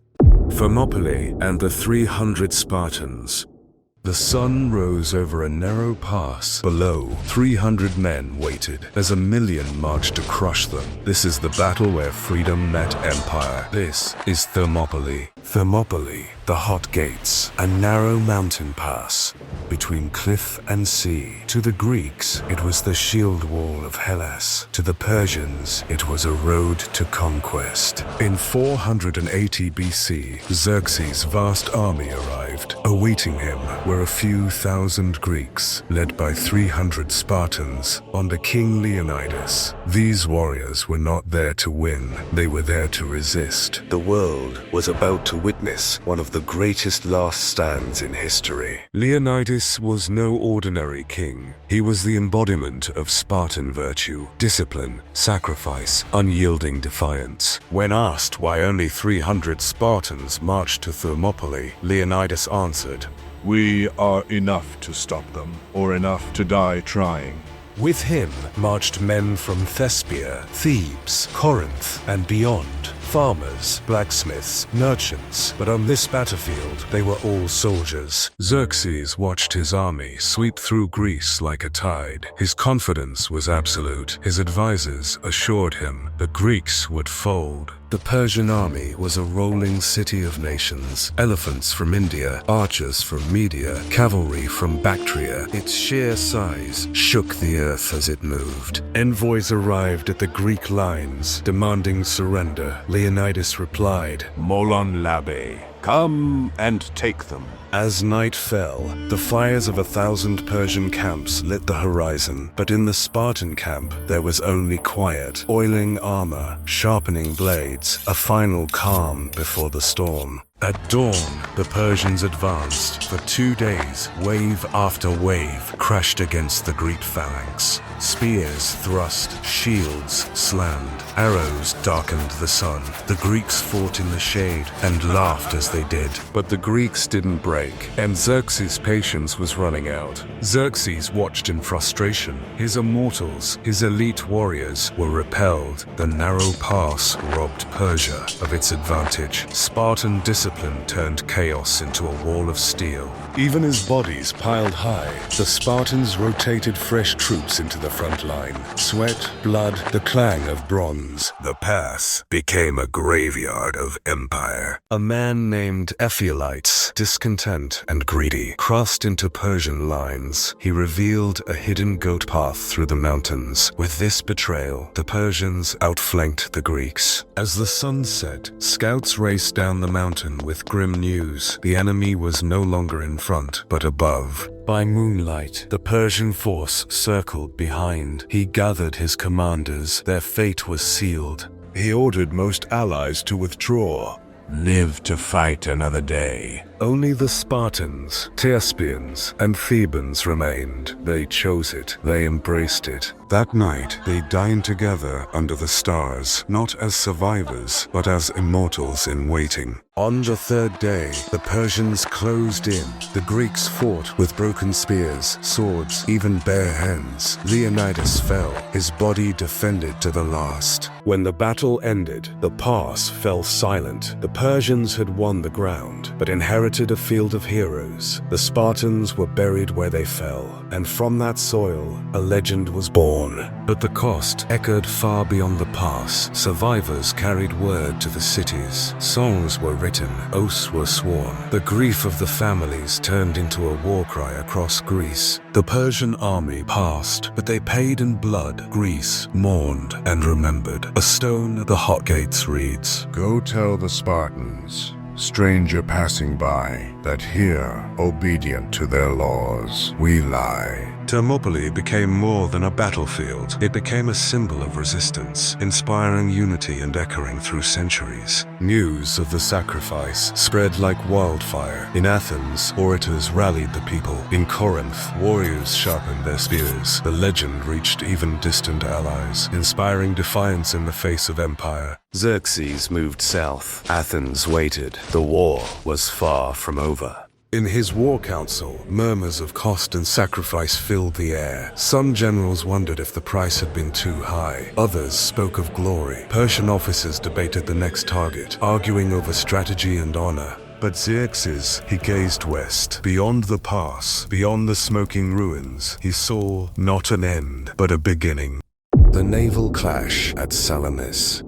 Thermopylae and the 300 Spartans. The sun rose over a narrow pass. Below, 300 men waited as 1,000,000 marched to crush them. This is the battle where freedom met empire. This is Thermopylae. Thermopylae, the hot gates, a narrow mountain pass between cliff and sea. To the Greeks, it was the shield wall of Hellas. To the Persians, it was a road to conquest. In 480 BC, Xerxes' vast army arrived. Awaiting him were a few thousand Greeks, led by 300 Spartans under King Leonidas. These warriors were not there to win, they were there to resist. The world was about to witness one of the greatest last stands in history. Leonidas was no ordinary king. He was the embodiment of Spartan virtue, discipline, sacrifice, unyielding defiance. When asked why only 300 Spartans marched to Thermopylae, Leonidas answered, "We are enough to stop them, or enough to die trying." With him marched men from Thespia, Thebes, Corinth, and beyond. farmers, blacksmiths, merchants, but on this battlefield, they were all soldiers. Xerxes watched his army sweep through Greece like a tide. His confidence was absolute. His advisors assured him the Greeks would fold. The Persian army was a rolling city of nations. Elephants from India, archers from Media, cavalry from Bactria. Its sheer size shook the earth as it moved. Envoys arrived at the Greek lines, demanding surrender. Leonidas replied, Molon labe, come and take them. As night fell, the fires of 1,000 Persian camps lit the horizon, but in the Spartan camp there was only quiet, oiling armor, sharpening blades, a final calm before the storm. At dawn, the Persians advanced. For 2 days, wave after wave crashed against the Greek phalanx. Spears thrust, shields slammed, arrows darkened the sun. The Greeks fought in the shade and laughed as they did. But the Greeks didn't break, and Xerxes' patience was running out. Xerxes watched in frustration. His immortals, his elite warriors, were repelled. The narrow pass robbed Persia of its advantage. Spartan discipline turned chaos into a wall of steel. Even as bodies piled high, the Spartans rotated fresh troops into the front line. Sweat, blood, the clang of bronze. The pass became a graveyard of empire. A man named Ephialites, discontent and greedy, crossed into Persian lines. He revealed a hidden goat path through the mountains. With this betrayal, the Persians outflanked the Greeks. As the sun set, scouts raced down the mountain with grim news. The enemy was no longer in front, but above. By moonlight, the Persian force circled behind. He gathered his commanders. Their fate was sealed. He ordered most allies to withdraw. Live to fight another day. Only the Spartans, Thespians, and Thebans remained. They chose it. They embraced it. That night, they dined together under the stars, not as survivors, but as immortals in waiting. On the third day, the Persians closed in. The Greeks fought with broken spears, swords, even bare hands. Leonidas fell, his body defended to the last. When the battle ended, the pass fell silent. The Persians had won the ground, but inherited a field of heroes. The Spartans were buried where they fell, and from that soil, a legend was born. But the cost echoed far beyond the pass. Survivors carried word to the cities. Songs were written, oaths were sworn. The grief of the families turned into a war cry across Greece. The Persian army passed, but they paid in blood. Greece mourned and remembered. A stone at the hot gates reads, Go tell the Spartans, stranger passing by, that here, obedient to their laws, we lie. Thermopylae became more than a battlefield. It became a symbol of resistance, inspiring unity and echoing through centuries. News of the sacrifice spread like wildfire. In Athens, orators rallied the people. In Corinth, warriors sharpened their spears. The legend reached even distant allies, inspiring defiance in the face of empire. Xerxes moved south. Athens waited. The war was far from over. In his war council, murmurs of cost and sacrifice filled the air. Some generals wondered if the price had been too high. Others spoke of glory. Persian officers debated the next target, arguing over strategy and honor. But Xerxes, he gazed west, beyond the pass, beyond the smoking ruins. He saw not an end, but a beginning. The naval clash at Salamis.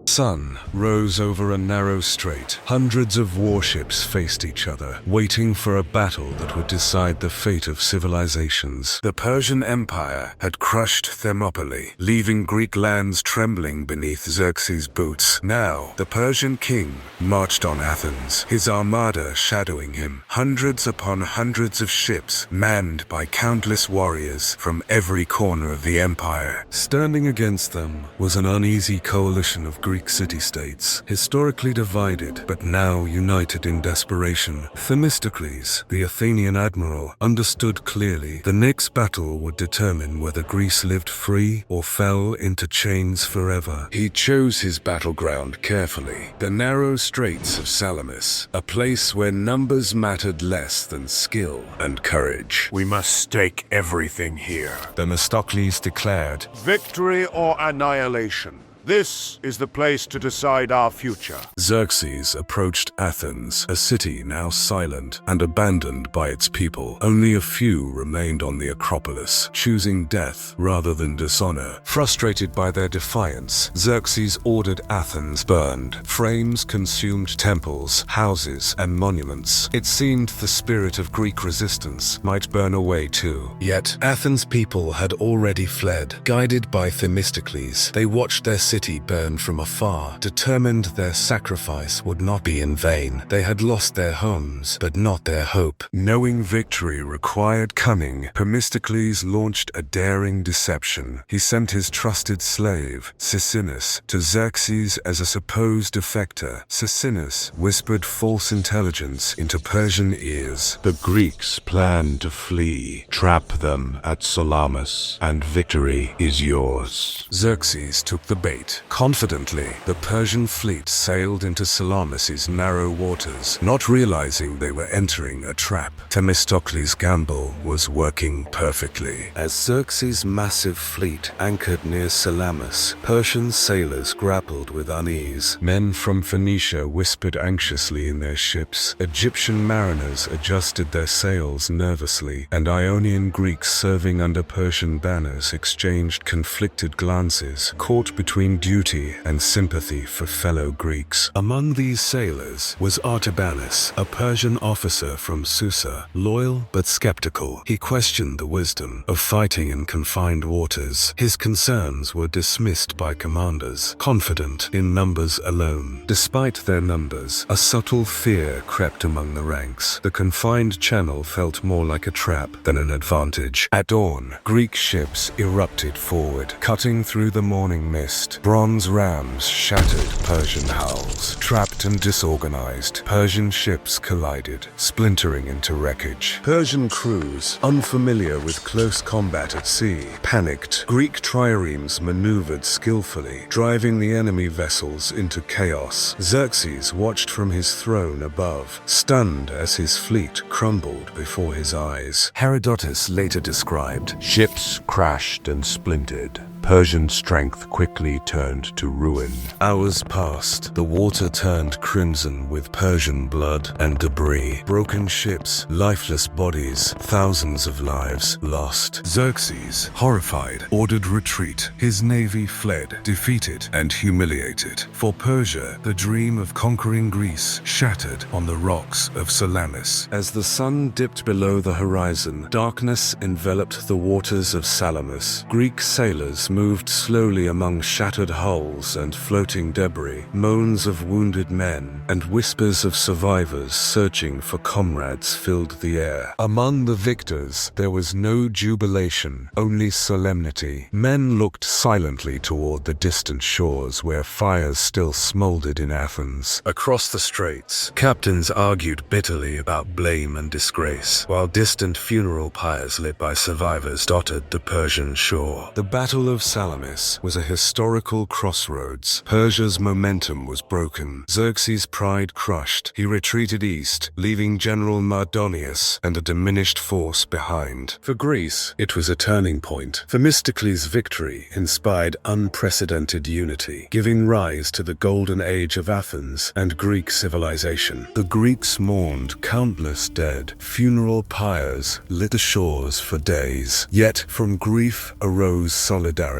Sun rose over a narrow strait. Hundreds of warships faced each other, waiting for a battle that would decide the fate of civilizations. The Persian Empire had crushed Thermopylae, leaving Greek lands trembling beneath Xerxes' boots. Now, the Persian king marched on Athens, his armada shadowing him. Hundreds upon hundreds of ships, manned by countless warriors from every corner of the empire. Standing against them was an uneasy coalition of Greek city-states, historically divided but now united in desperation. Themistocles, the Athenian admiral, understood clearly the next battle would determine whether Greece lived free or fell into chains forever. He chose his battleground carefully, the narrow straits of Salamis, a place where numbers mattered less than skill and courage. We must stake everything here. Themistocles declared, Victory or annihilation. This is the place to decide our future. Xerxes approached Athens, a city now silent and abandoned by its people. Only a few remained on the Acropolis, choosing death rather than dishonor. Frustrated by their defiance, Xerxes ordered Athens burned. Flames consumed temples, houses, and monuments. It seemed the spirit of Greek resistance might burn away too. Yet, Athens' people had already fled. Guided by Themistocles, they watched their city burn from afar, determined their sacrifice would not be in vain. They had lost their homes, but not their hope. Knowing victory required cunning, Themistocles launched a daring deception. He sent his trusted slave, Cyzicenus, to Xerxes as a supposed defector. Cyzicenus whispered false intelligence into Persian ears. The Greeks plan to flee. Trap them at Salamis, and victory is yours. Xerxes took the bait. Confidently, the Persian fleet sailed into Salamis's narrow waters, not realizing they were entering a trap. Themistocles' gamble was working perfectly. As Xerxes' massive fleet anchored near Salamis, Persian sailors grappled with unease. Men from Phoenicia whispered anxiously in their ships. Egyptian mariners adjusted their sails nervously, and Ionian Greeks serving under Persian banners exchanged conflicted glances, caught between duty and sympathy for fellow Greeks. Among these sailors was Artabanus, a Persian officer from Susa, loyal but skeptical. He questioned the wisdom of fighting in confined waters. His concerns were dismissed by commanders, confident in numbers alone. Despite their numbers, a subtle fear crept among the ranks. The confined channel felt more like a trap than an advantage. At dawn, Greek ships erupted forward, cutting through the morning mist. Bronze rams shattered Persian hulls. Trapped and disorganized, Persian ships collided, splintering into wreckage. Persian crews, unfamiliar with close combat at sea, panicked. Greek triremes maneuvered skillfully, driving the enemy vessels into chaos. Xerxes watched from his throne above, stunned as his fleet crumbled before his eyes. Herodotus later described, Ships crashed and splintered. Persian strength quickly turned to ruin. Hours passed. The water turned crimson with Persian blood and debris. Broken ships, lifeless bodies, thousands of lives lost. Xerxes, horrified, ordered retreat. His navy fled, defeated and humiliated. For Persia, the dream of conquering Greece shattered on the rocks of Salamis. As the sun dipped below the horizon, darkness enveloped the waters of Salamis. Greek sailors moved slowly among shattered hulls and floating debris, moans of wounded men and whispers of survivors searching for comrades filled the air. Among the victors, there was no jubilation, only solemnity. Men looked silently toward the distant shores where fires still smoldered in Athens. Across the straits, captains argued bitterly about blame and disgrace, while distant funeral pyres lit by survivors dotted the Persian shore. The Battle of Salamis was a historical crossroads. Persia's momentum was broken. Xerxes' pride crushed. He retreated east, leaving General Mardonius and a diminished force behind. For Greece, it was a turning point. Themistocles' victory inspired unprecedented unity, giving rise to the golden age of Athens and Greek civilization. The Greeks mourned countless dead. Funeral pyres lit the shores for days. Yet, from grief arose solidarity.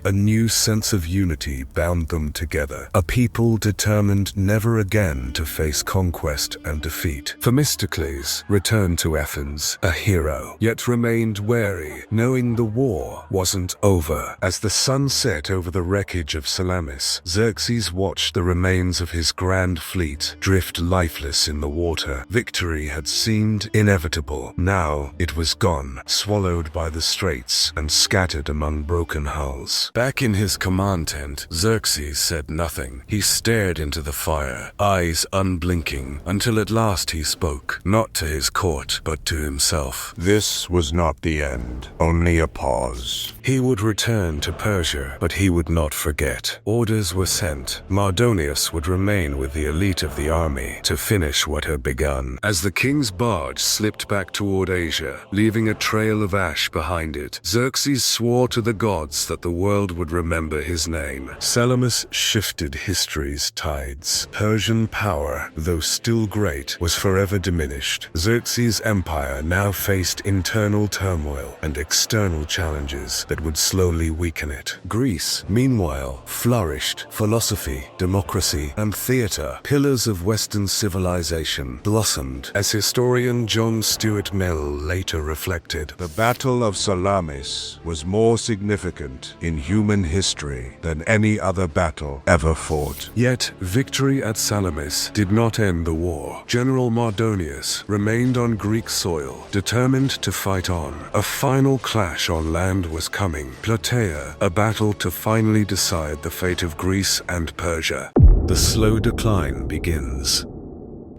A new sense of unity bound them together. A people determined never again to face conquest and defeat. Themistocles returned to Athens, a hero, yet remained wary, knowing the war wasn't over. As the sun set over the wreckage of Salamis, Xerxes watched the remains of his grand fleet drift lifeless in the water. Victory had seemed inevitable. Now it was gone, swallowed by the straits and scattered among broken hulls. Back in his command tent, Xerxes said nothing. He stared into the fire, eyes unblinking, until at last he spoke, not to his court, but to himself. This was not the end, only a pause. He would return to Persia, but he would not forget. Orders were sent. Mardonius would remain with the elite of the army to finish what had begun. As the king's barge slipped back toward Asia, leaving a trail of ash behind it, Xerxes swore to the gods that the world would remember his name. Salamis shifted history's tides. Persian power, though still great, was forever diminished. Xerxes' empire now faced internal turmoil and external challenges that would slowly weaken it. Greece, meanwhile, flourished. Philosophy, democracy, and theater, pillars of Western civilization, blossomed, as historian John Stuart Mill later reflected. The Battle of Salamis was more significant in human history than any other battle ever fought. Yet, victory at Salamis did not end the war. General Mardonius remained on Greek soil, determined to fight on. A final clash on land was coming. Plataea, a battle to finally decide the fate of Greece and Persia. The slow decline begins.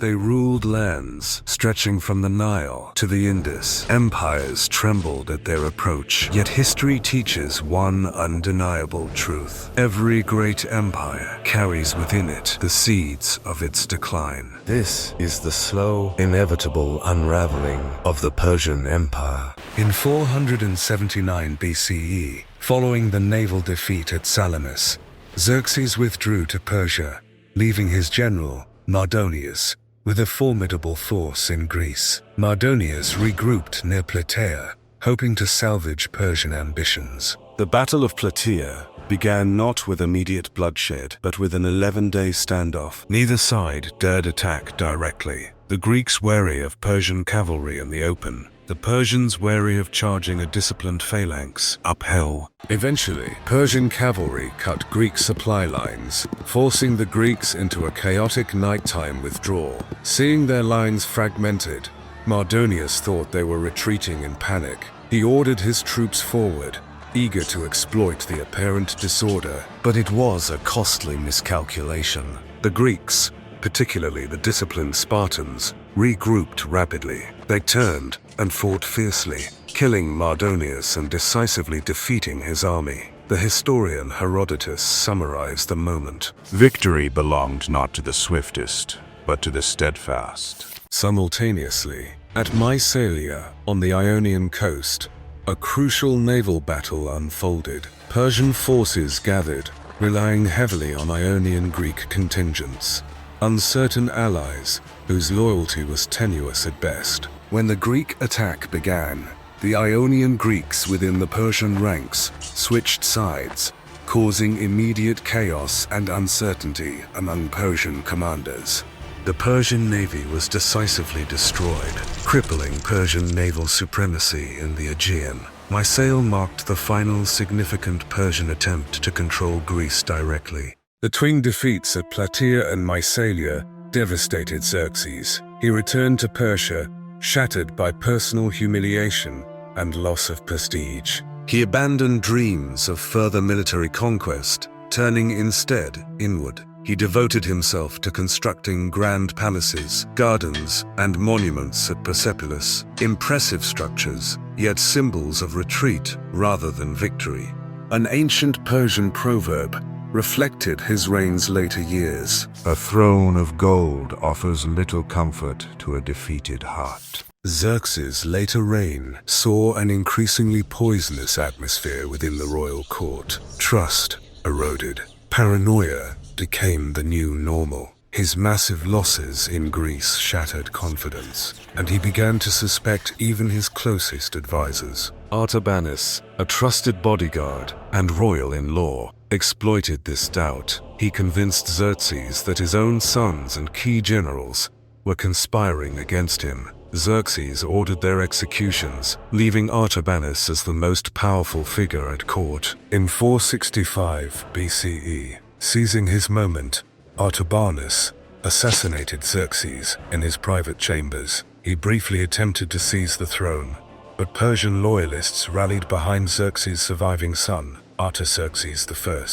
They ruled lands stretching from the Nile to the Indus. Empires trembled at their approach, yet history teaches one undeniable truth. Every great empire carries within it the seeds of its decline. This is the slow, inevitable unraveling of the Persian Empire. In 479 BCE, following the naval defeat at Salamis, Xerxes withdrew to Persia, leaving his general, Mardonius, with a formidable force in Greece. Mardonius regrouped near Plataea, hoping to salvage Persian ambitions. The Battle of Plataea began not with immediate bloodshed, but with an 11-day standoff. Neither side dared attack directly. The Greeks wary of Persian cavalry in the open, the Persians wary of charging a disciplined phalanx uphill. Eventually, Persian cavalry cut Greek supply lines, forcing the Greeks into a chaotic nighttime withdrawal. Seeing their lines fragmented, Mardonius thought they were retreating in panic. He ordered his troops forward, eager to exploit the apparent disorder. But it was a costly miscalculation. The Greeks, particularly the disciplined Spartans, regrouped rapidly. They turned and fought fiercely, killing Mardonius and decisively defeating his army. The historian Herodotus summarized the moment. Victory belonged not to the swiftest, but to the steadfast. Simultaneously, at Mycenae, on the Ionian coast, a crucial naval battle unfolded. Persian forces gathered, relying heavily on Ionian Greek contingents, uncertain allies whose loyalty was tenuous at best. When the Greek attack began, the Ionian Greeks within the Persian ranks switched sides, causing immediate chaos and uncertainty among Persian commanders. The Persian navy was decisively destroyed, crippling Persian naval supremacy in the Aegean. Mycenae marked the final significant Persian attempt to control Greece directly. The twin defeats at Plataea and Mycenae devastated Xerxes. He returned to Persia, shattered by personal humiliation and loss of prestige. He abandoned dreams of further military conquest, turning instead inward. He devoted himself to constructing grand palaces, gardens, and monuments at Persepolis, impressive structures, yet symbols of retreat rather than victory. An ancient Persian proverb reflected his reign's later years. A throne of gold offers little comfort to a defeated heart. Xerxes' later reign saw an increasingly poisonous atmosphere within the royal court. Trust eroded. Paranoia became the new normal. His massive losses in Greece shattered confidence, and he began to suspect even his closest advisors. Artabanus, a trusted bodyguard and royal-in-law, exploited this doubt. He convinced Xerxes that his own sons and key generals were conspiring against him. Xerxes ordered their executions, leaving Artabanus as the most powerful figure at court. In 465 BCE, seizing his moment, Artabanus assassinated Xerxes in his private chambers. He briefly attempted to seize the throne, but Persian loyalists rallied behind Xerxes' surviving son, Artaxerxes I,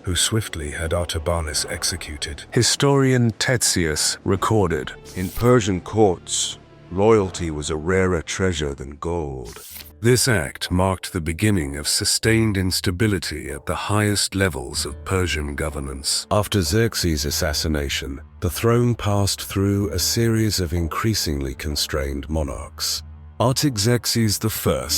who swiftly had Artabanus executed. Historian Ctesias recorded, In Persian courts, loyalty was a rarer treasure than gold. This act marked the beginning of sustained instability at the highest levels of Persian governance. After Xerxes' assassination, the throne passed through a series of increasingly constrained monarchs. Artaxerxes I,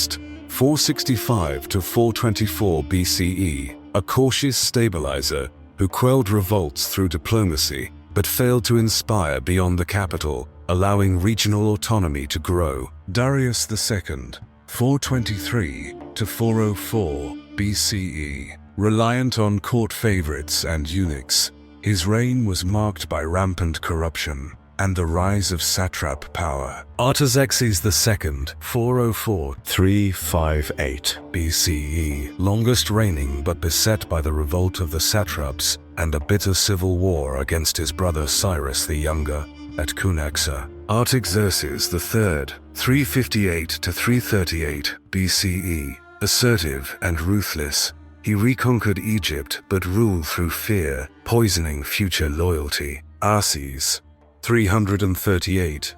465 to 424 BCE, a cautious stabilizer who quelled revolts through diplomacy but failed to inspire beyond the capital, allowing regional autonomy to grow. Darius II, 423 to 404 BCE, reliant on court favorites and eunuchs, his reign was marked by rampant corruption and the rise of satrap power. Artaxerxes II, 404-358 BCE, longest reigning but beset by the revolt of the satraps and a bitter civil war against his brother Cyrus the Younger at Cunaxa. Artaxerxes III, 358-338 BCE, assertive and ruthless, he reconquered Egypt but ruled through fear, poisoning future loyalty. Arses, 338-336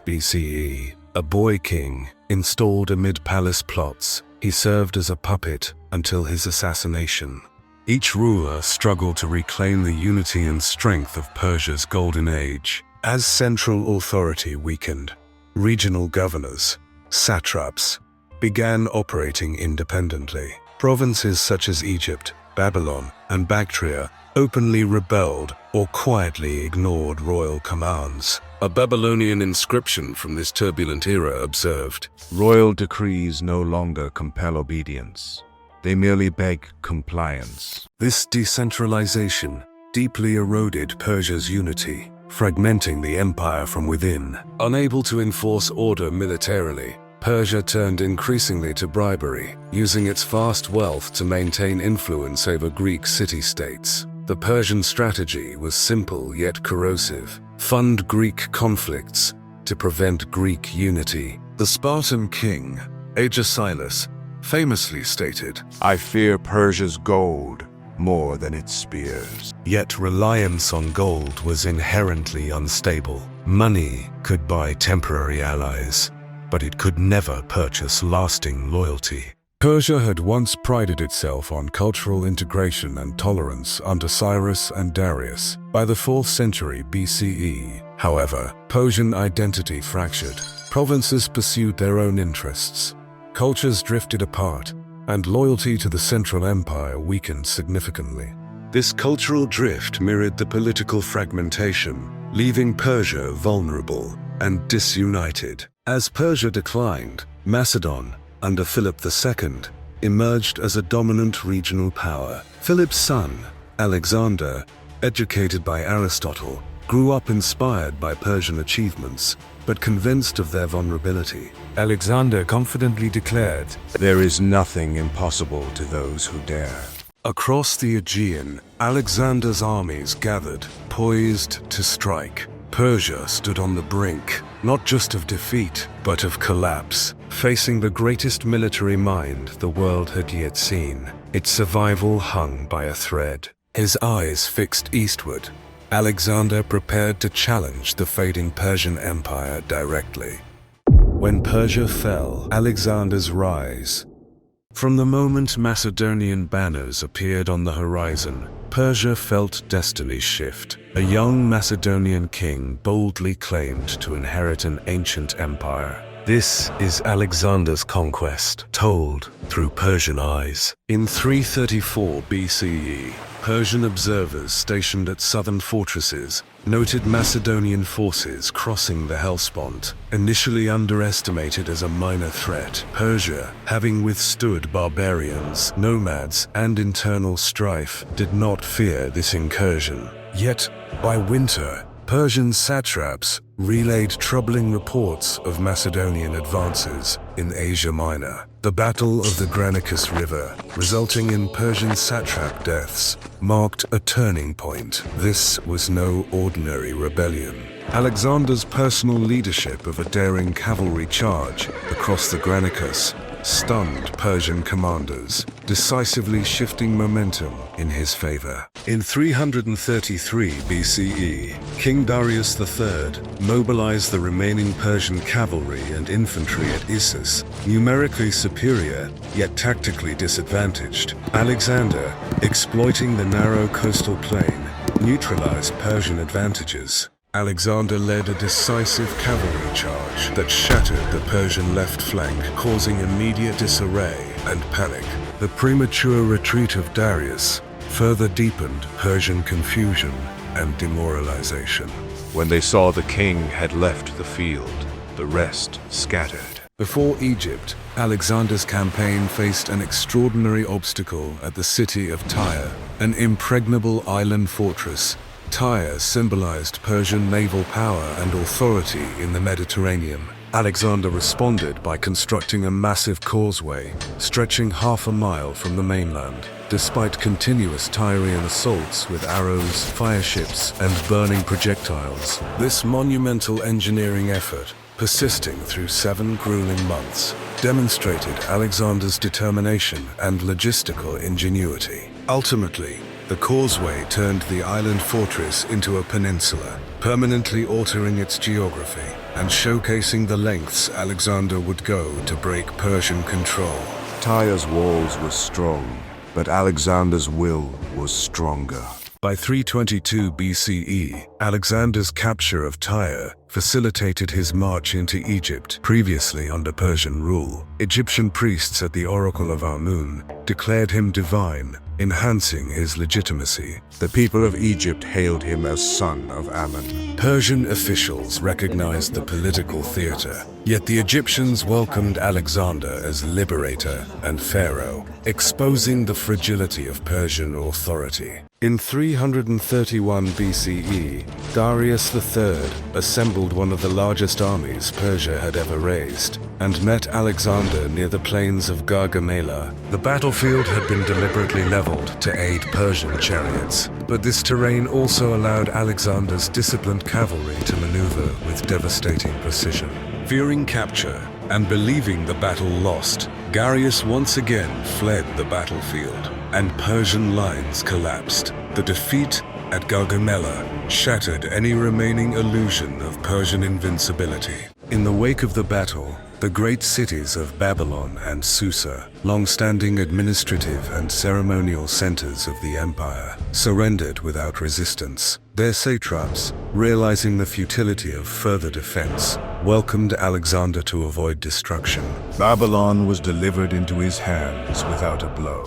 BCE, a boy king, installed amid palace plots, he served as a puppet until his assassination. Each ruler struggled to reclaim the unity and strength of Persia's golden age. As central authority weakened, regional governors, satraps, began operating independently. Provinces such as Egypt, Babylon, and Bactria openly rebelled or quietly ignored royal commands. A Babylonian inscription from this turbulent era observed, Royal decrees no longer compel obedience. They merely beg compliance. This decentralization deeply eroded Persia's unity, fragmenting the empire from within. Unable to enforce order militarily, Persia turned increasingly to bribery, using its vast wealth to maintain influence over Greek city-states. The Persian strategy was simple yet corrosive: fund Greek conflicts to prevent Greek unity. The Spartan king, Achaemenid, famously stated, I fear Persia's gold more than its spears. Yet reliance on gold was inherently unstable. Money could buy temporary allies, but it could never purchase lasting loyalty. Persia had once prided itself on cultural integration and tolerance under Cyrus and Darius. By the 4th century BCE, however, Persian identity fractured. Provinces pursued their own interests, cultures drifted apart, and loyalty to the Central Empire weakened significantly. This cultural drift mirrored the political fragmentation, leaving Persia vulnerable and disunited. As Persia declined, Macedon, under Philip II, emerged as a dominant regional power. Philip's son, Alexander, educated by Aristotle, grew up inspired by Persian achievements, but convinced of their vulnerability. Alexander confidently declared, There is nothing impossible to those who dare. Across the Aegean, Alexander's armies gathered, poised to strike. Persia stood on the brink, not just of defeat, but of collapse, facing the greatest military mind the world had yet seen. Its survival hung by a thread. His eyes fixed eastward, Alexander prepared to challenge the fading Persian Empire directly. When Persia fell, Alexander's rise. From the moment Macedonian banners appeared on the horizon, Persia felt destiny shift. A young Macedonian king boldly claimed to inherit an ancient empire. This is Alexander's conquest, told through Persian eyes. In 334 BCE, Persian observers stationed at southern fortresses noted Macedonian forces crossing the Hellespont. Initially underestimated as a minor threat, Persia, having withstood barbarians, nomads, and internal strife, did not fear this incursion. Yet, by winter, Persian satraps relayed troubling reports of Macedonian advances in Asia Minor. The Battle of the Granicus River, resulting in Persian satrap deaths, marked a turning point. This was no ordinary rebellion. Alexander's personal leadership of a daring cavalry charge across the Granicus stunned Persian commanders, decisively shifting momentum in his favor. In 333 BCE, King Darius III mobilized the remaining Persian cavalry and infantry at Issus, numerically superior, yet tactically disadvantaged. Alexander, exploiting the narrow coastal plain, neutralized Persian advantages. Alexander led a decisive cavalry charge that shattered the Persian left flank, causing immediate disarray and panic. The premature retreat of Darius further deepened Persian confusion and demoralization. When they saw the king had left the field, the rest scattered. Before Egypt, Alexander's campaign faced an extraordinary obstacle at the city of Tyre, an impregnable island fortress. Tyre symbolized Persian naval power and authority in the Mediterranean. Alexander responded by constructing a massive causeway, stretching half a mile from the mainland. Despite continuous Tyrian assaults with arrows, fireships, and burning projectiles, this monumental engineering effort, persisting through 7 grueling months, demonstrated Alexander's determination and logistical ingenuity. Ultimately, the causeway turned the island fortress into a peninsula, permanently altering its geography and showcasing the lengths Alexander would go to break Persian control. Tyre's walls were strong, but Alexander's will was stronger. By 322 BCE, Alexander's capture of Tyre facilitated his march into Egypt, previously under Persian rule. Egyptian priests at the Oracle of Amun declared him divine, enhancing his legitimacy. The people of Egypt hailed him as son of Ammon. Persian officials recognized the political theater, yet the Egyptians welcomed Alexander as liberator and pharaoh, exposing the fragility of Persian authority. In 331 BCE, Darius III assembled one of the largest armies Persia had ever raised, and met Alexander near the plains of Gaugamela. The battlefield had been deliberately leveled to aid Persian chariots, but this terrain also allowed Alexander's disciplined cavalry to maneuver with devastating precision. Fearing capture and believing the battle lost, Darius once again fled the battlefield, and Persian lines collapsed. The defeat at Gaugamela shattered any remaining illusion of Persian invincibility. In the wake of the battle, the great cities of Babylon and Susa, long-standing administrative and ceremonial centers of the empire, surrendered without resistance. Their satraps, realizing the futility of further defense, welcomed Alexander to avoid destruction. Babylon was delivered into his hands without a blow.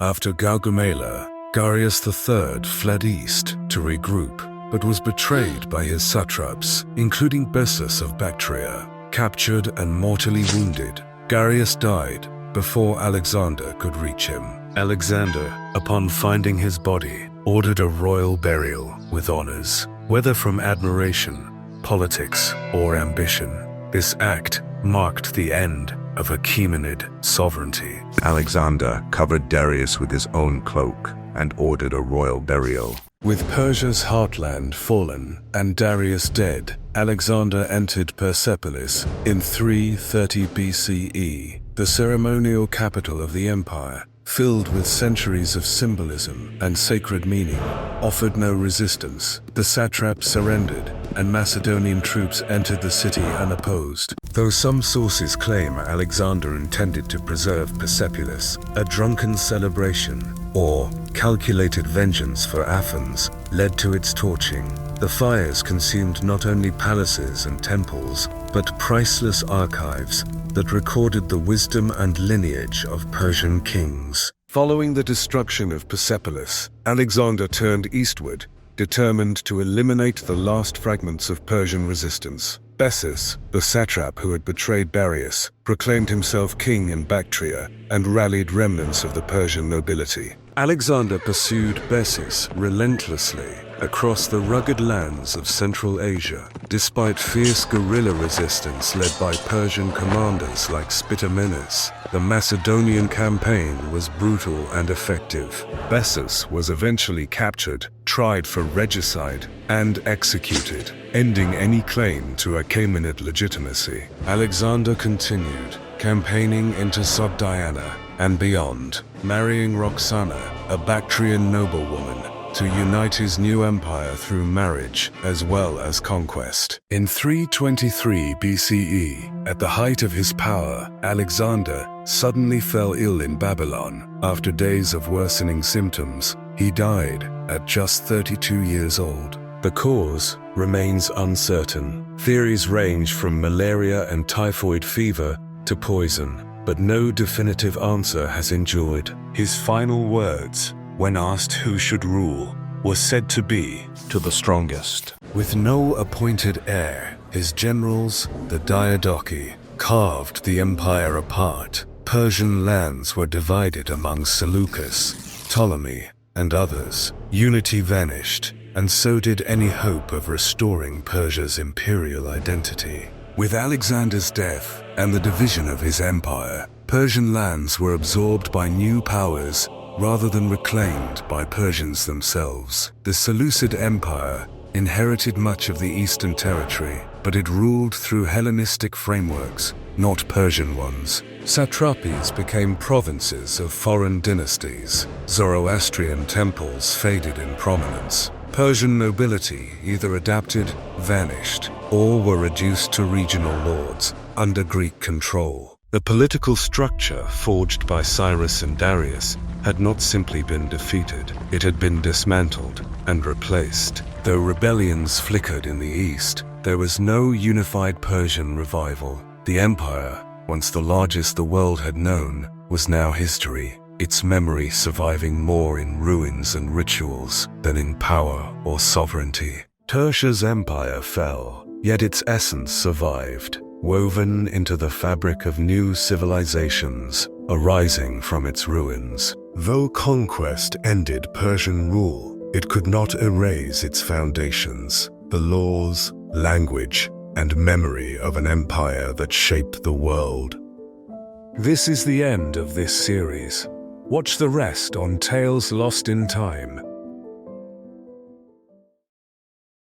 After Gaugamela, Darius III fled east to regroup, but was betrayed by his satraps, including Bessus of Bactria. Captured and mortally wounded, Darius died before Alexander could reach him. Alexander, upon finding his body, ordered a royal burial with honors. Whether from admiration, politics, or ambition, this act marked the end of Achaemenid sovereignty. Alexander covered Darius with his own cloak and ordered a royal burial. With Persia's heartland fallen and Darius dead, Alexander entered Persepolis in 330 BCE, the ceremonial capital of the empire, filled with centuries of symbolism and sacred meaning, offered no resistance. The satrap surrendered, and Macedonian troops entered the city unopposed. Though some sources claim Alexander intended to preserve Persepolis, a drunken celebration, or calculated vengeance for Athens, led to its torching. The fires consumed not only palaces and temples, but priceless archives that recorded the wisdom and lineage of Persian kings. Following the destruction of Persepolis, Alexander turned eastward, determined to eliminate the last fragments of Persian resistance. Bessus, the satrap who had betrayed Darius, proclaimed himself king in Bactria and rallied remnants of the Persian nobility. Alexander pursued Bessus relentlessly across the rugged lands of Central Asia, despite fierce guerrilla resistance led by Persian commanders like Spitamenes. The Macedonian campaign was brutal and effective. Bessus was eventually captured, tried for regicide, and executed, ending any claim to Achaemenid legitimacy. Alexander continued, campaigning into Sogdiana and beyond, marrying Roxana, a Bactrian noblewoman, to unite his new empire through marriage as well as conquest. In 323 BCE, at the height of his power, Alexander suddenly fell ill in Babylon. After days of worsening symptoms, he died at just 32 years old. The cause remains uncertain. Theories range from malaria and typhoid fever to poison, but no definitive answer has endured. His final words, when asked who should rule, were said to be, To the strongest. With no appointed heir, his generals, the Diadochi, carved the empire apart. Persian lands were divided among Seleucus, Ptolemy, and others. Unity vanished, and so did any hope of restoring Persia's imperial identity. With Alexander's death and the division of his empire, Persian lands were absorbed by new powers rather than reclaimed by Persians themselves. The Seleucid Empire inherited much of the eastern territory, but it ruled through Hellenistic frameworks, not Persian ones. Satrapies became provinces of foreign dynasties. Zoroastrian temples faded in prominence. Persian nobility either adapted, vanished, or were reduced to regional lords under Greek control. The political structure forged by Cyrus and Darius had not simply been defeated, it had been dismantled and replaced. Though rebellions flickered in the east, there was no unified Persian revival. The empire, once the largest the world had known, was now history, its memory surviving more in ruins and rituals than in power or sovereignty. Persia's empire fell, yet its essence survived, woven into the fabric of new civilizations arising from its ruins. Though conquest ended Persian rule, it could not erase its foundations, the laws, language, and memory of an empire that shaped the world. This is the end of this series. Watch the rest on Tales Lost in Time.